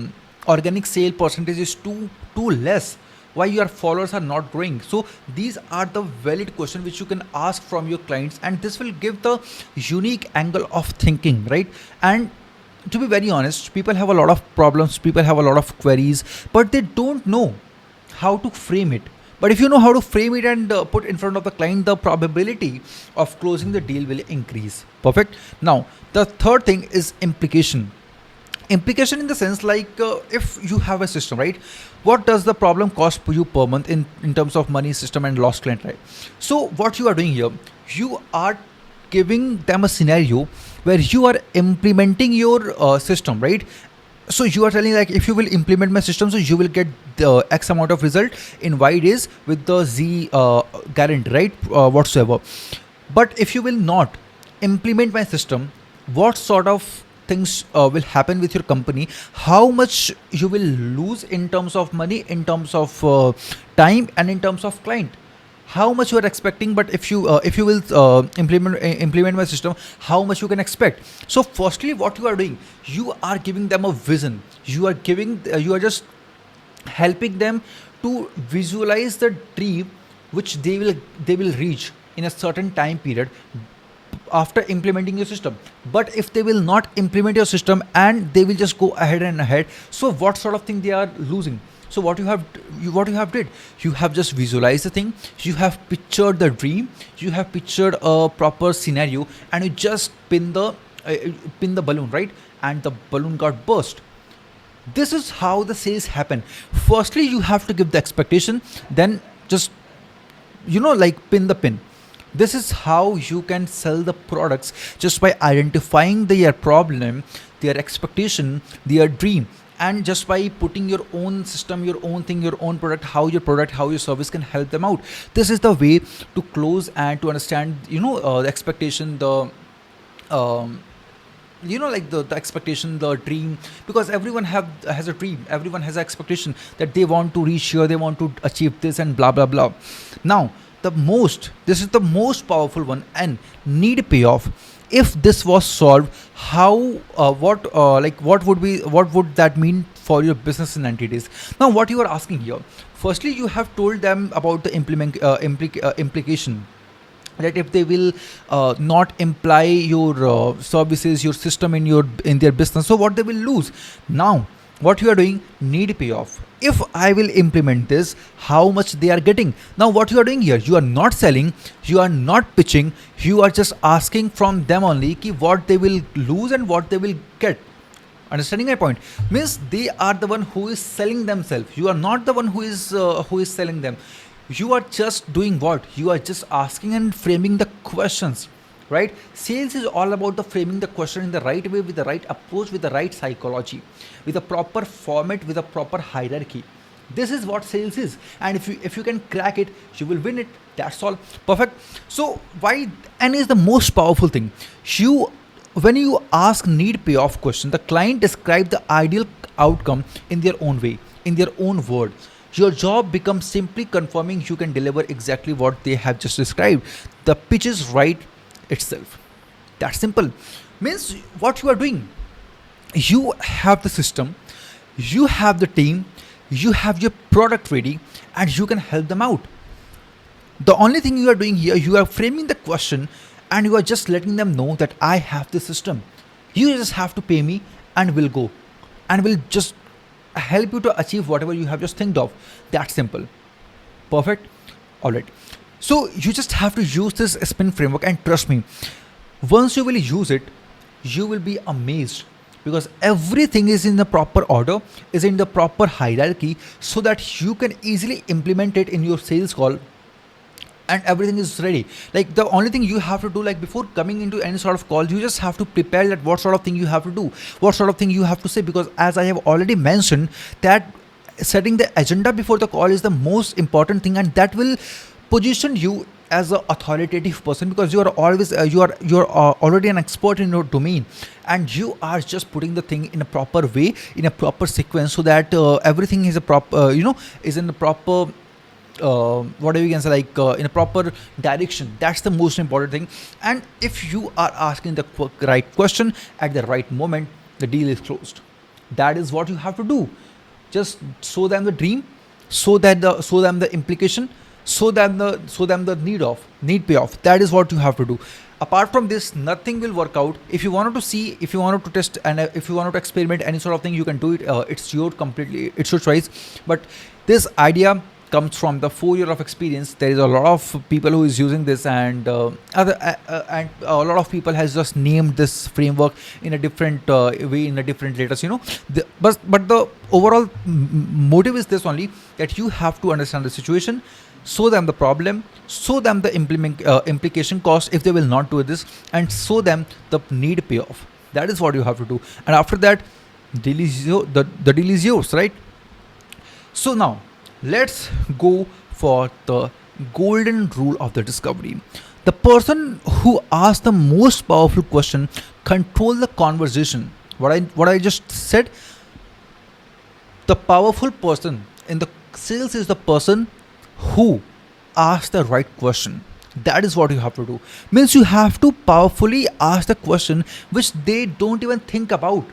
organic sale percentage is too less, why your followers are not growing. So these are the valid questions which you can ask from your clients, and this will give the unique angle of thinking, right? And to be very honest, people have a lot of problems, people have a lot of queries, but they don't know how to frame it. But if you know how to frame it and put in front of the client, the probability of closing the deal will increase. Perfect. Now the third thing is implication. Implication in the sense like if you have a system, right, what does the problem cost you per month in terms of money, system, and lost client, right? So what you are doing here, you are giving them a scenario where you are implementing your system, right? So you are telling like, if you will implement my system, so you will get the X amount of result in Y days with the Z guarantee, right? Whatsoever. But if you will not implement my system, what sort of things will happen with your company, how much you will lose in terms of money, in terms of time, and in terms of client, how much you are expecting. But if you will implement my system, how much you can expect. So firstly, what you are doing, you are giving them a vision, you are just helping them to visualize the dream which they will reach in a certain time period after implementing your system. But if they will not implement your system and they will just go ahead and ahead, so what sort of thing they are losing? So what you have did, you have just visualized the thing, you have pictured the dream, you have pictured a proper scenario, and you just pin the balloon, right? And the balloon got burst. This is how the sales happen. Firstly, you have to give the expectation, then just like pin the pin. This is how you can sell the products, just by identifying their problem, their expectation, their dream, and just by putting your own system, your own thing, your own product, how your service can help them out. This is the way to close and to understand the expectation, the the expectation, the dream, because everyone has a dream, everyone has an expectation that they want to reach here, they want to achieve this, and blah blah blah. Now this is the most powerful one and need payoff. If this was solved, how what would that mean for your business in 90 days? Now what you are asking here, firstly you have told them about the implication, that if they will not imply your services, your system in their business, so what they will lose. Now what you are doing, need payoff. If I will implement this, how much they are getting. Now what you are doing here, you are not selling, you are not pitching, you are just asking from them only what they will lose and what they will get. Understanding my point? Means they are the one who is selling themselves, you are not the one who is selling them. You are just doing what, you are just asking and framing the questions, right? Sales is all about the framing the question in the right way, with the right approach, with the right psychology, with a proper format, with a proper hierarchy. This is what sales is, and if you can crack it, you will win it. That's all. Perfect. So why and is the most powerful thing. When you ask need payoff question, the client describe the ideal outcome in their own way, in their own word. Your job becomes simply confirming you can deliver exactly what they have just described. The pitch is right itself. That's simple. Means what you are doing, you have the system, you have the team, you have your product ready, and you can help them out. The only thing you are doing here, you are framing the question and you are just letting them know that I have the system. You just have to pay me and we'll go, and we'll just help you to achieve whatever you have just think of. That's simple. Perfect. All right. So you just have to use this spin framework, and trust me, once you will use it, you will be amazed, because everything is in the proper order, is in the proper hierarchy, so that you can easily implement it in your sales call, and everything is ready. Like the only thing you have to do, like before coming into any sort of call, you just have to prepare that what sort of thing you have to do, what sort of thing you have to say, because as I have already mentioned that setting the agenda before the call is the most important thing, and that will position you as an authoritative person, because you are always you are already an expert in your domain, and you are just putting the thing in a proper way, in a proper sequence, so that everything is a proper is in the proper whatever you can say, like in a proper direction. That's the most important thing. And if you are asking the right question at the right moment, the deal is closed. That is what you have to do. Just show them the dream, show them the implication, show them the need payoff. That is what you have to do. Apart from this, nothing will work out. If you wanted to see, if you wanted to test, and if you wanted to experiment any sort of thing, you can do it. It's your completely, it's your choice. But this idea comes from the 4 year of experience. There is a lot of people who is using this, and and a lot of people has just named this framework in a different way, in a different letters, but the overall motive is this only, that you have to understand the situation, show them the problem, show them the implication cost if they will not do this, and show them the need payoff. That is what you have to do. And after that, the deal is yours, right? So now let's go for the golden rule of the discovery. The person who asks the most powerful question control the conversation. What I just said, the powerful person in the sales is the person who asks the right question. That is what you have to do. Means you have to powerfully ask the question which they don't even think about.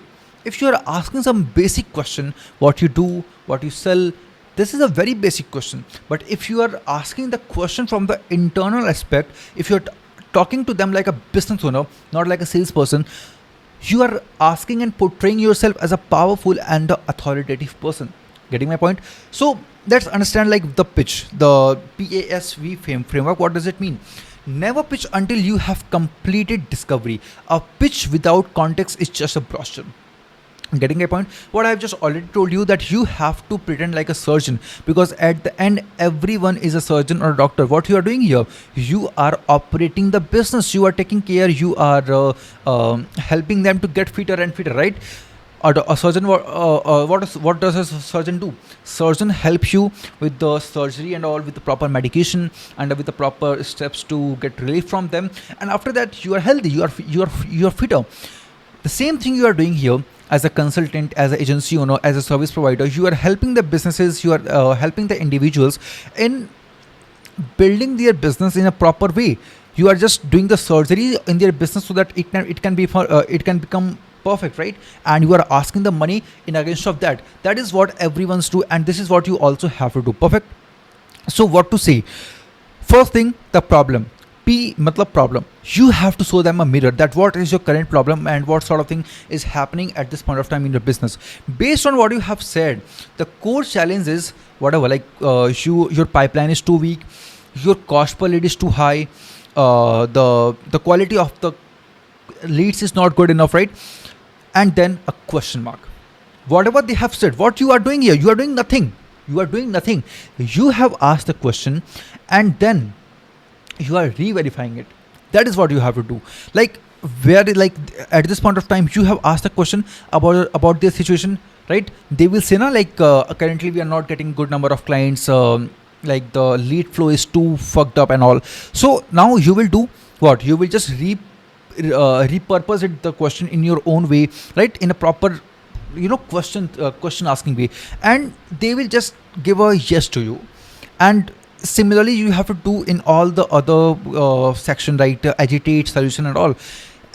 If you are asking some basic question, what you do, what you sell, this is a very basic question. But if you are asking the question from the internal aspect, if you're talking to them like a business owner, not like a salesperson, you are asking and portraying yourself as a powerful and the authoritative person. Getting my point? So let's understand like the pitch, the PASV framework. What does it mean? Never pitch until you have completed discovery. A pitch without context is just a brochure. Getting a point? What I've just already told you, that you have to pretend like a surgeon, because at the end everyone is a surgeon or a doctor. What you are doing here, you are operating the business, you are taking care, you are helping them to get fitter and fitter, right? A surgeon, what does a surgeon do? Surgeon helps you with the surgery and all, with the proper medication and with the proper steps to get relief from them, and after that you are healthy, you are fitter. The same thing you are doing here. As a consultant, as an agency owner, as a service provider, you are helping the businesses, you are helping the individuals in building their business in a proper way. You are just doing the surgery in their business so that it can become perfect, right? And you are asking the money in against of that. That is what everyone's do, and this is what you also have to do. Perfect. So what to say? First thing, the problem. P matlab problem. You have to show them a mirror, that what is your current problem and what sort of thing is happening at this point of time in your business. Based on what you have said, the core challenge is whatever, like your pipeline is too weak, your cost per lead is too high, the quality of the leads is not good enough, right? And then a question mark. Whatever they have said, what you are doing here, you are doing nothing. You are doing nothing. You have asked the question and then you are re-verifying it. That is what you have to do. Like at this point of time, you have asked a question about their situation, right? They will say, "Na, like currently we are not getting good number of clients. Like the lead flow is too fucked up and all." So now you will do what? You will just repurpose it, the question in your own way, right? In a proper question asking way, and they will just give a yes to you. And similarly you have to do in all the other section, right? Agitate, solution and all,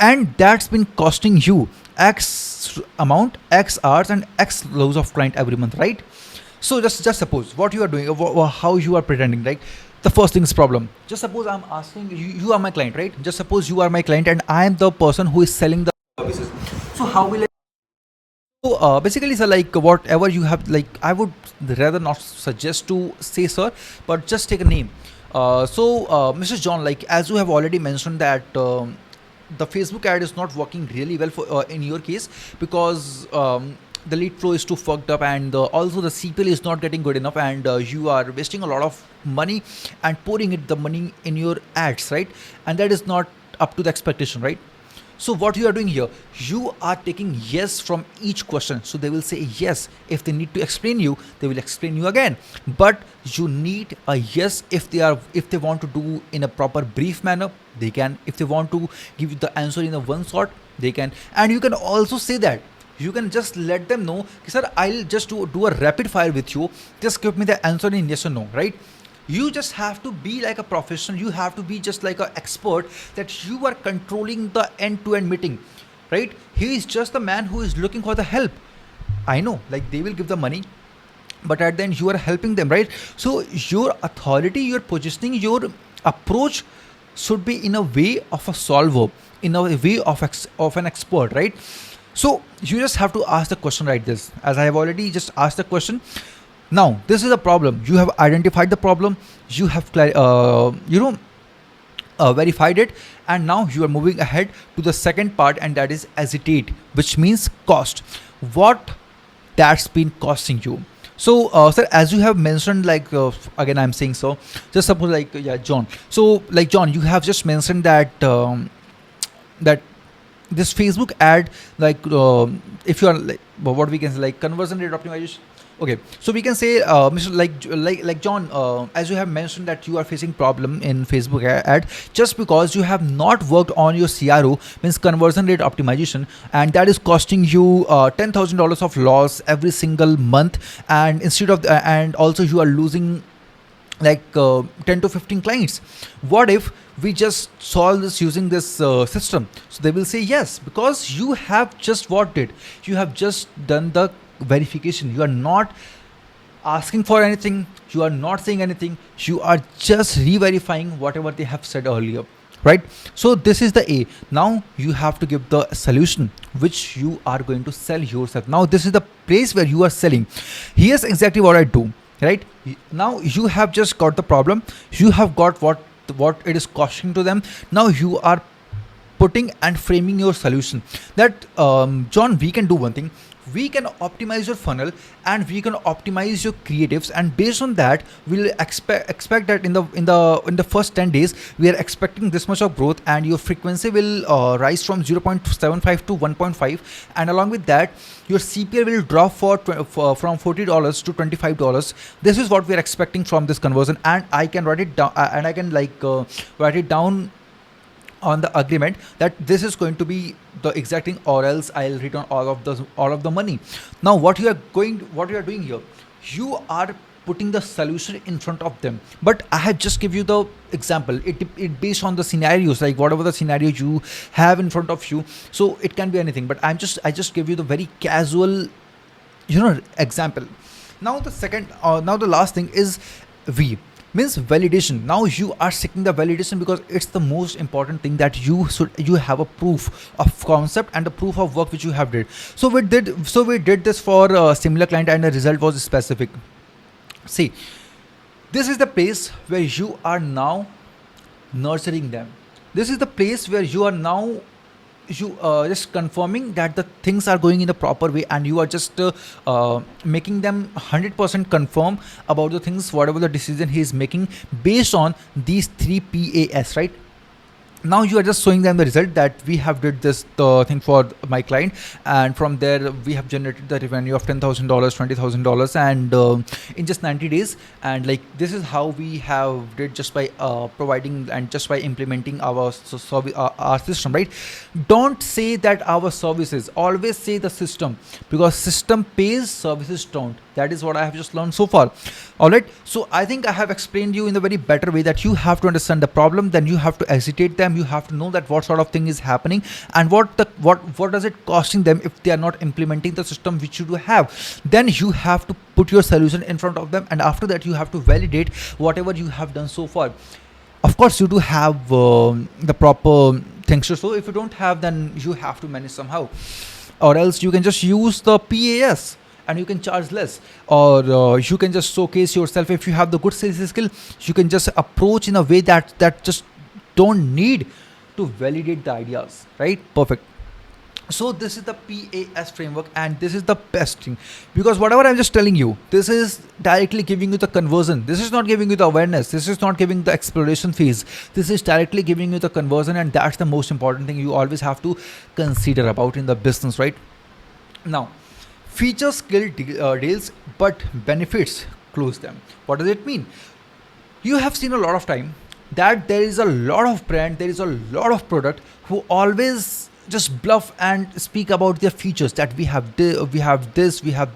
and that's been costing you X amount, X hours and X loads of client every month, right? So just suppose what you are doing, how you are pretending, right? The first thing is problem. Just suppose I'm asking you are my client, right? Just suppose you are my client and I am the person who is selling the services. So how will I? So basically, sir, like whatever you have, like I would rather not suggest to say sir, but just take a name. Mr. John, like as you have already mentioned that the Facebook ad is not working really well for in your case, because the lead flow is too fucked up, and also the CPL is not getting good enough, and you are wasting a lot of money and pouring the money in your ads, right? And that is not up to the expectation, right? So what you are doing here, you are taking yes from each question. So they will say yes. If they need to explain you, they will explain you again. But you need a yes if they want to do in a proper brief manner, they can. If they want to give you the answer in a one shot, they can. And you can also say that. You can just let them know, sir, I'll just do a rapid fire with you. Just give me the answer in yes or no, right? You just have to be like a professional. You have to be just like an expert, that you are controlling the end-to-end meeting, right? He is just the man who is looking for the help. I know, like they will give the money, but at the end you are helping them, right? So your authority, your positioning, your approach should be in a way of a solver, in a way of of an expert, right? So you just have to ask the question like this, as I have already just asked the question. Now this is a problem. You have identified the problem. You have verified it, and now you are moving ahead to the second part, and that is hesitate, which means cost. What that's been costing you. So, sir, as you have mentioned, like again, I'm saying so. Just suppose, like, yeah, John. So, like, John, you have just mentioned that that this Facebook ad, like, if you are like, what we can say, like conversion rate optimization. Okay, so we can say, Mr. Like John, as you have mentioned that you are facing problem in Facebook ad, just because you have not worked on your CRO, means conversion rate optimization, and that is costing you $10,000 of loss every single month, and instead of and also you are losing like 10 to 15 clients. What if we just solve this using this system? So they will say yes, because you have just what did you have just done the verification. You are not asking for anything, you are not saying anything, you are just re-verifying whatever they have said earlier, right? So this is the A. Now you have to give the solution which you are going to sell yourself. Now this is the place where you are selling. Here's exactly what I do, right? Now you have just got the problem, you have got what it is costing to them. Now you are putting and framing your solution, that John, we can do one thing. We can optimize your funnel, and we can optimize your creatives, and based on that we'll expect that in the first 10 days we are expecting this much of growth, and your frequency will rise from 0.75 to 1.5, and along with that your CPA will drop from $40 to $25. This is what we are expecting from this conversion, and I can write it down, and I can write it down on the agreement that this is going to be the exact thing, or else I'll return all of the money. Now what you are doing here, you are putting the solution in front of them, but I have just give you the example. It based on the scenarios, like whatever the scenario you have in front of you. So it can be anything, but I just give you the very casual example. Now the last thing is V, means validation. Now you are seeking the validation, because it's the most important thing, that you have a proof of concept and the proof of work which you have did. So we did this for a similar client, and the result was specific. See, this is the place where you are now nurturing them. This is the place where you are now just confirming that the things are going in the proper way, and you are just making them 100% confirm about the things, whatever the decision he is making, based on these 3 PAS, right? Now you are just showing them the result, that we have did this thing for my client, and from there we have generated the revenue of $10,000, $20,000, and in just 90 days. And like, this is how we have did, just by providing and just by implementing our system, right? Don't say that our services, always say the system, because system pays, services don't. That is what I have just learned so far. All right, so I think I have explained you in a very better way, that you have to understand the problem, then you have to hesitate them, you have to know that what sort of thing is happening, and what does it costing them if they are not implementing the system which you do have. Then you have to put your solution in front of them, and after that you have to validate whatever you have done so far. Of course you do have the proper things to show. If you don't have, then you have to manage somehow, or else you can just use the PAS and you can charge less, or you can just showcase yourself. If you have the good sales skill, you can just approach in a way that just don't need to validate the ideas, right? Perfect. So this is the PAS framework, and this is the best thing, because whatever I'm just telling you, this is directly giving you the conversion. This is not giving you the awareness, this is not giving the exploration phase, this is directly giving you the conversion, and that's the most important thing you always have to consider about in the business, right? Now, feature skill deals, but benefits close them. What does it mean? You have seen a lot of time that there is a lot of brand, there is a lot of product who always just bluff and speak about their features, that we have this, we have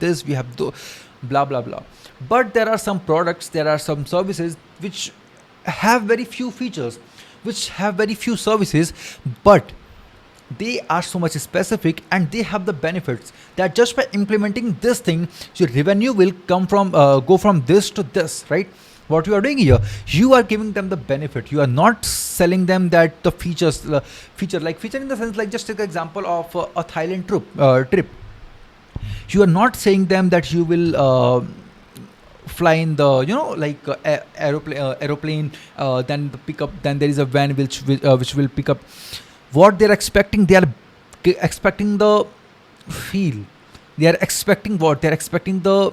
blah blah blah. But there are some products, there are some services which have very few features, which have very few services, but they are so much specific and they have the benefits that just by implementing this thing, your revenue will come from go from this to this, right? What you are doing here, you are giving them the benefit. You are not selling them that the features, feature in the sense, like just take the example of a Thailand trip. You are not saying them that you will fly in the aeroplane, then the pickup, then there is a van which will pick up. What they're expecting, they are expecting the feel. They are expecting what? They're expecting the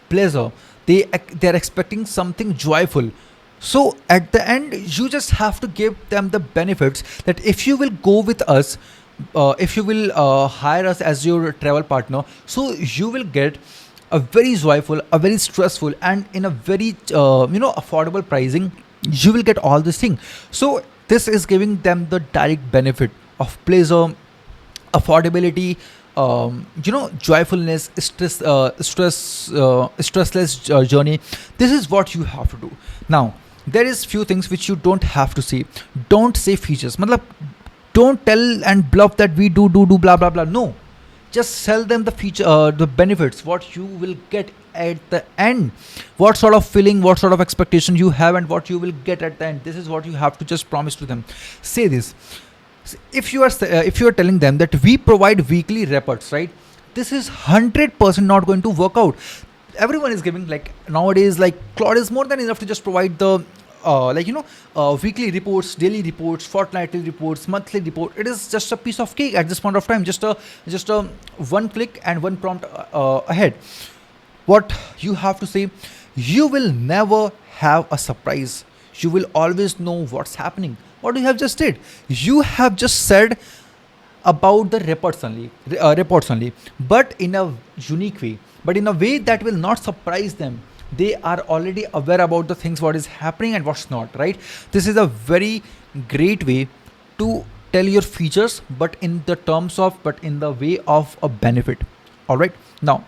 pleasure. They're expecting something joyful. So at the end, you just have to give them the benefits that if you will go with us, if you will hire us as your travel partner, so you will get a very joyful, a very stressful, and in a very affordable pricing. You will get all this thing. So this is giving them the direct benefit of pleasure, affordability, joyfulness, stressless journey. This is what you have to do. Now, there is few things which you don't have to say. Don't say features. Matlab, don't tell and bluff that we do blah blah blah. No, just sell them the feature, the benefits, what you will get at the end, what sort of feeling, what sort of expectation you have, and what you will get at the end. This is what you have to just promise to them. Say this. If you are telling them that we provide weekly reports, right? This is 100% not going to work out. Everyone is giving, like nowadays, like Claude is more than enough to just provide the weekly reports, daily reports, fortnightly reports, monthly report. It is just a piece of cake at this point of time. Just a one click and one prompt ahead. What you have to say, you will never have a surprise. You will always know what's happening. What you have just did, you have just said about the reports only, but in a unique way, but in a way that will not surprise them. They are already aware about the things, what is happening and what's not, right? This is a very great way to tell your features, but in the way of a benefit. All right. Now,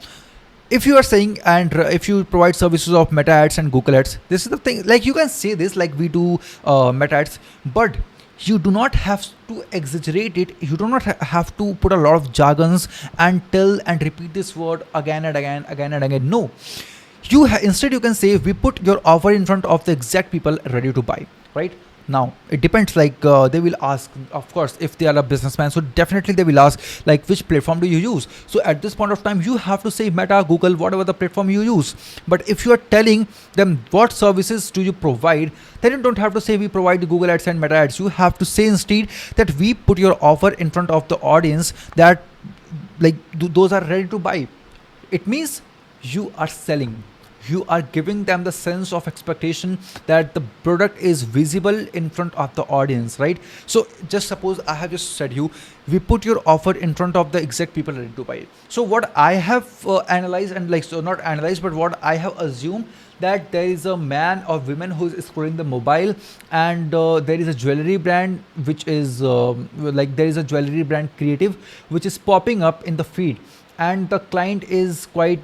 if you are saying, and if you provide services of meta ads and Google ads, this is the thing, like you can say this, like we do meta ads, but you do not have to exaggerate it. You do not have to put a lot of jargons and tell and repeat this word again and again. No, instead you can say, we put your offer in front of the exact people ready to buy, right? Now, it depends, like they will ask, of course, if they are a businessman, so definitely they will ask, like, which platform do you use? So at this point of time, you have to say Meta, Google, whatever the platform you use. But if you are telling them what services do you provide, then you don't have to say we provide Google ads and Meta ads. You have to say instead that we put your offer in front of the audience that, like, those are ready to buy. It means you are selling. You are giving them the sense of expectation that the product is visible in front of the audience, right? So just suppose I have just said we put your offer in front of the exact people ready to buy it. So what I have analyzed, and not analyzed, but what I have assumed, that there is a man or woman who is scrolling the mobile, and there is a jewelry brand which is there is a jewelry brand creative which is popping up in the feed, and the client is quite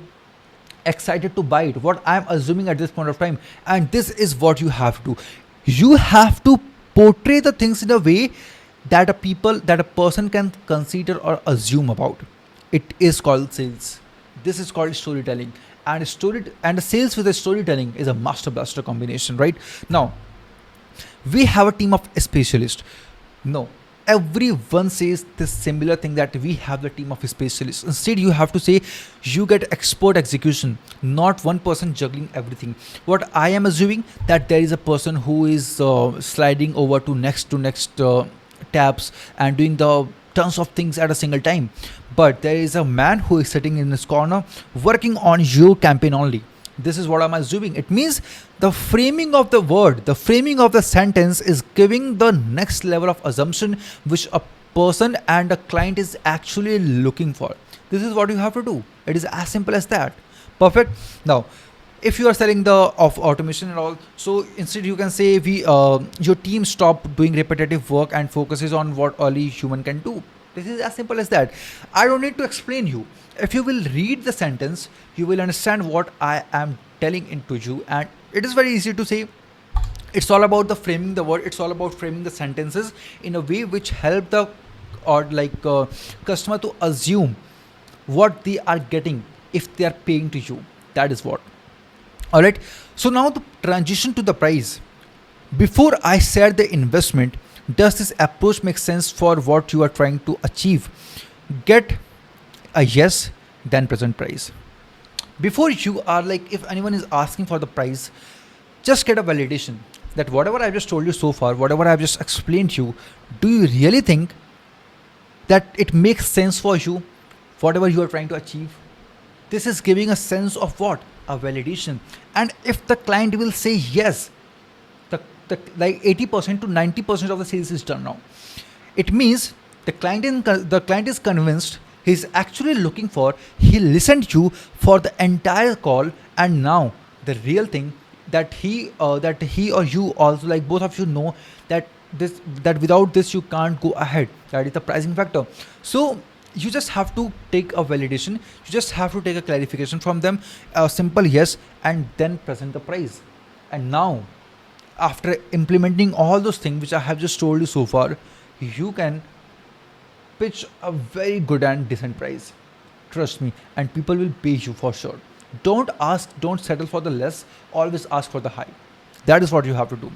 excited to buy it. What I'm assuming at this point of time, and this is what you have to. You have to portray the things in a way that a person can consider or assume about. It is called sales. This is called storytelling, and a sales with a storytelling is a master blaster combination, right? Now, we have a team of specialists. No, everyone says this similar thing, that we have the team of specialists. Instead, you have to say you get expert execution, not one person juggling everything. What I am assuming, that there is a person who is sliding over to next tabs and doing the tons of things at a single time, but there is a man who is sitting in his corner working on your campaign only. This is what I'm assuming. It means the framing of the word, the framing of the sentence is giving the next level of assumption which a person and a client is actually looking for. This is what you have to do. It is as simple as that. Perfect. Now, if you are selling the automation and all, so instead you can say your team stop doing repetitive work and focuses on what only human can do. This is as simple as that. I don't need to explain you. If you will read the sentence, you will understand what I am telling into you, and it is very easy to say. It's all about the framing the word. It's all about framing the sentences in a way which help the customer to assume what they are getting if they are paying to you. That is what. All right. So now the transition to the price. Before I set the investment, does this approach make sense for what you are trying to achieve? Get a yes, then present price. Before you are like, if anyone is asking for the price, just get a validation that whatever I've just told you so far, whatever I've just explained to you, do you really think that it makes sense for you, whatever you are trying to achieve? This is giving a sense of what? A validation. And if the client will say yes, like 80% to 90% of the sales is done now. It means the client is convinced. He's actually looking for. He listened to you for the entire call, and now the real thing that he or you also, like both of you, know that without this you can't go ahead. That is the pricing factor. So you just have to take a validation. You just have to take a clarification from them, a simple yes, and then present the price. And now, after implementing all those things which I have just told you so far, you can pitch a very good and decent price. Trust me, and people will pay you for sure. Don't settle for the less, always ask for the high. That is what you have to do.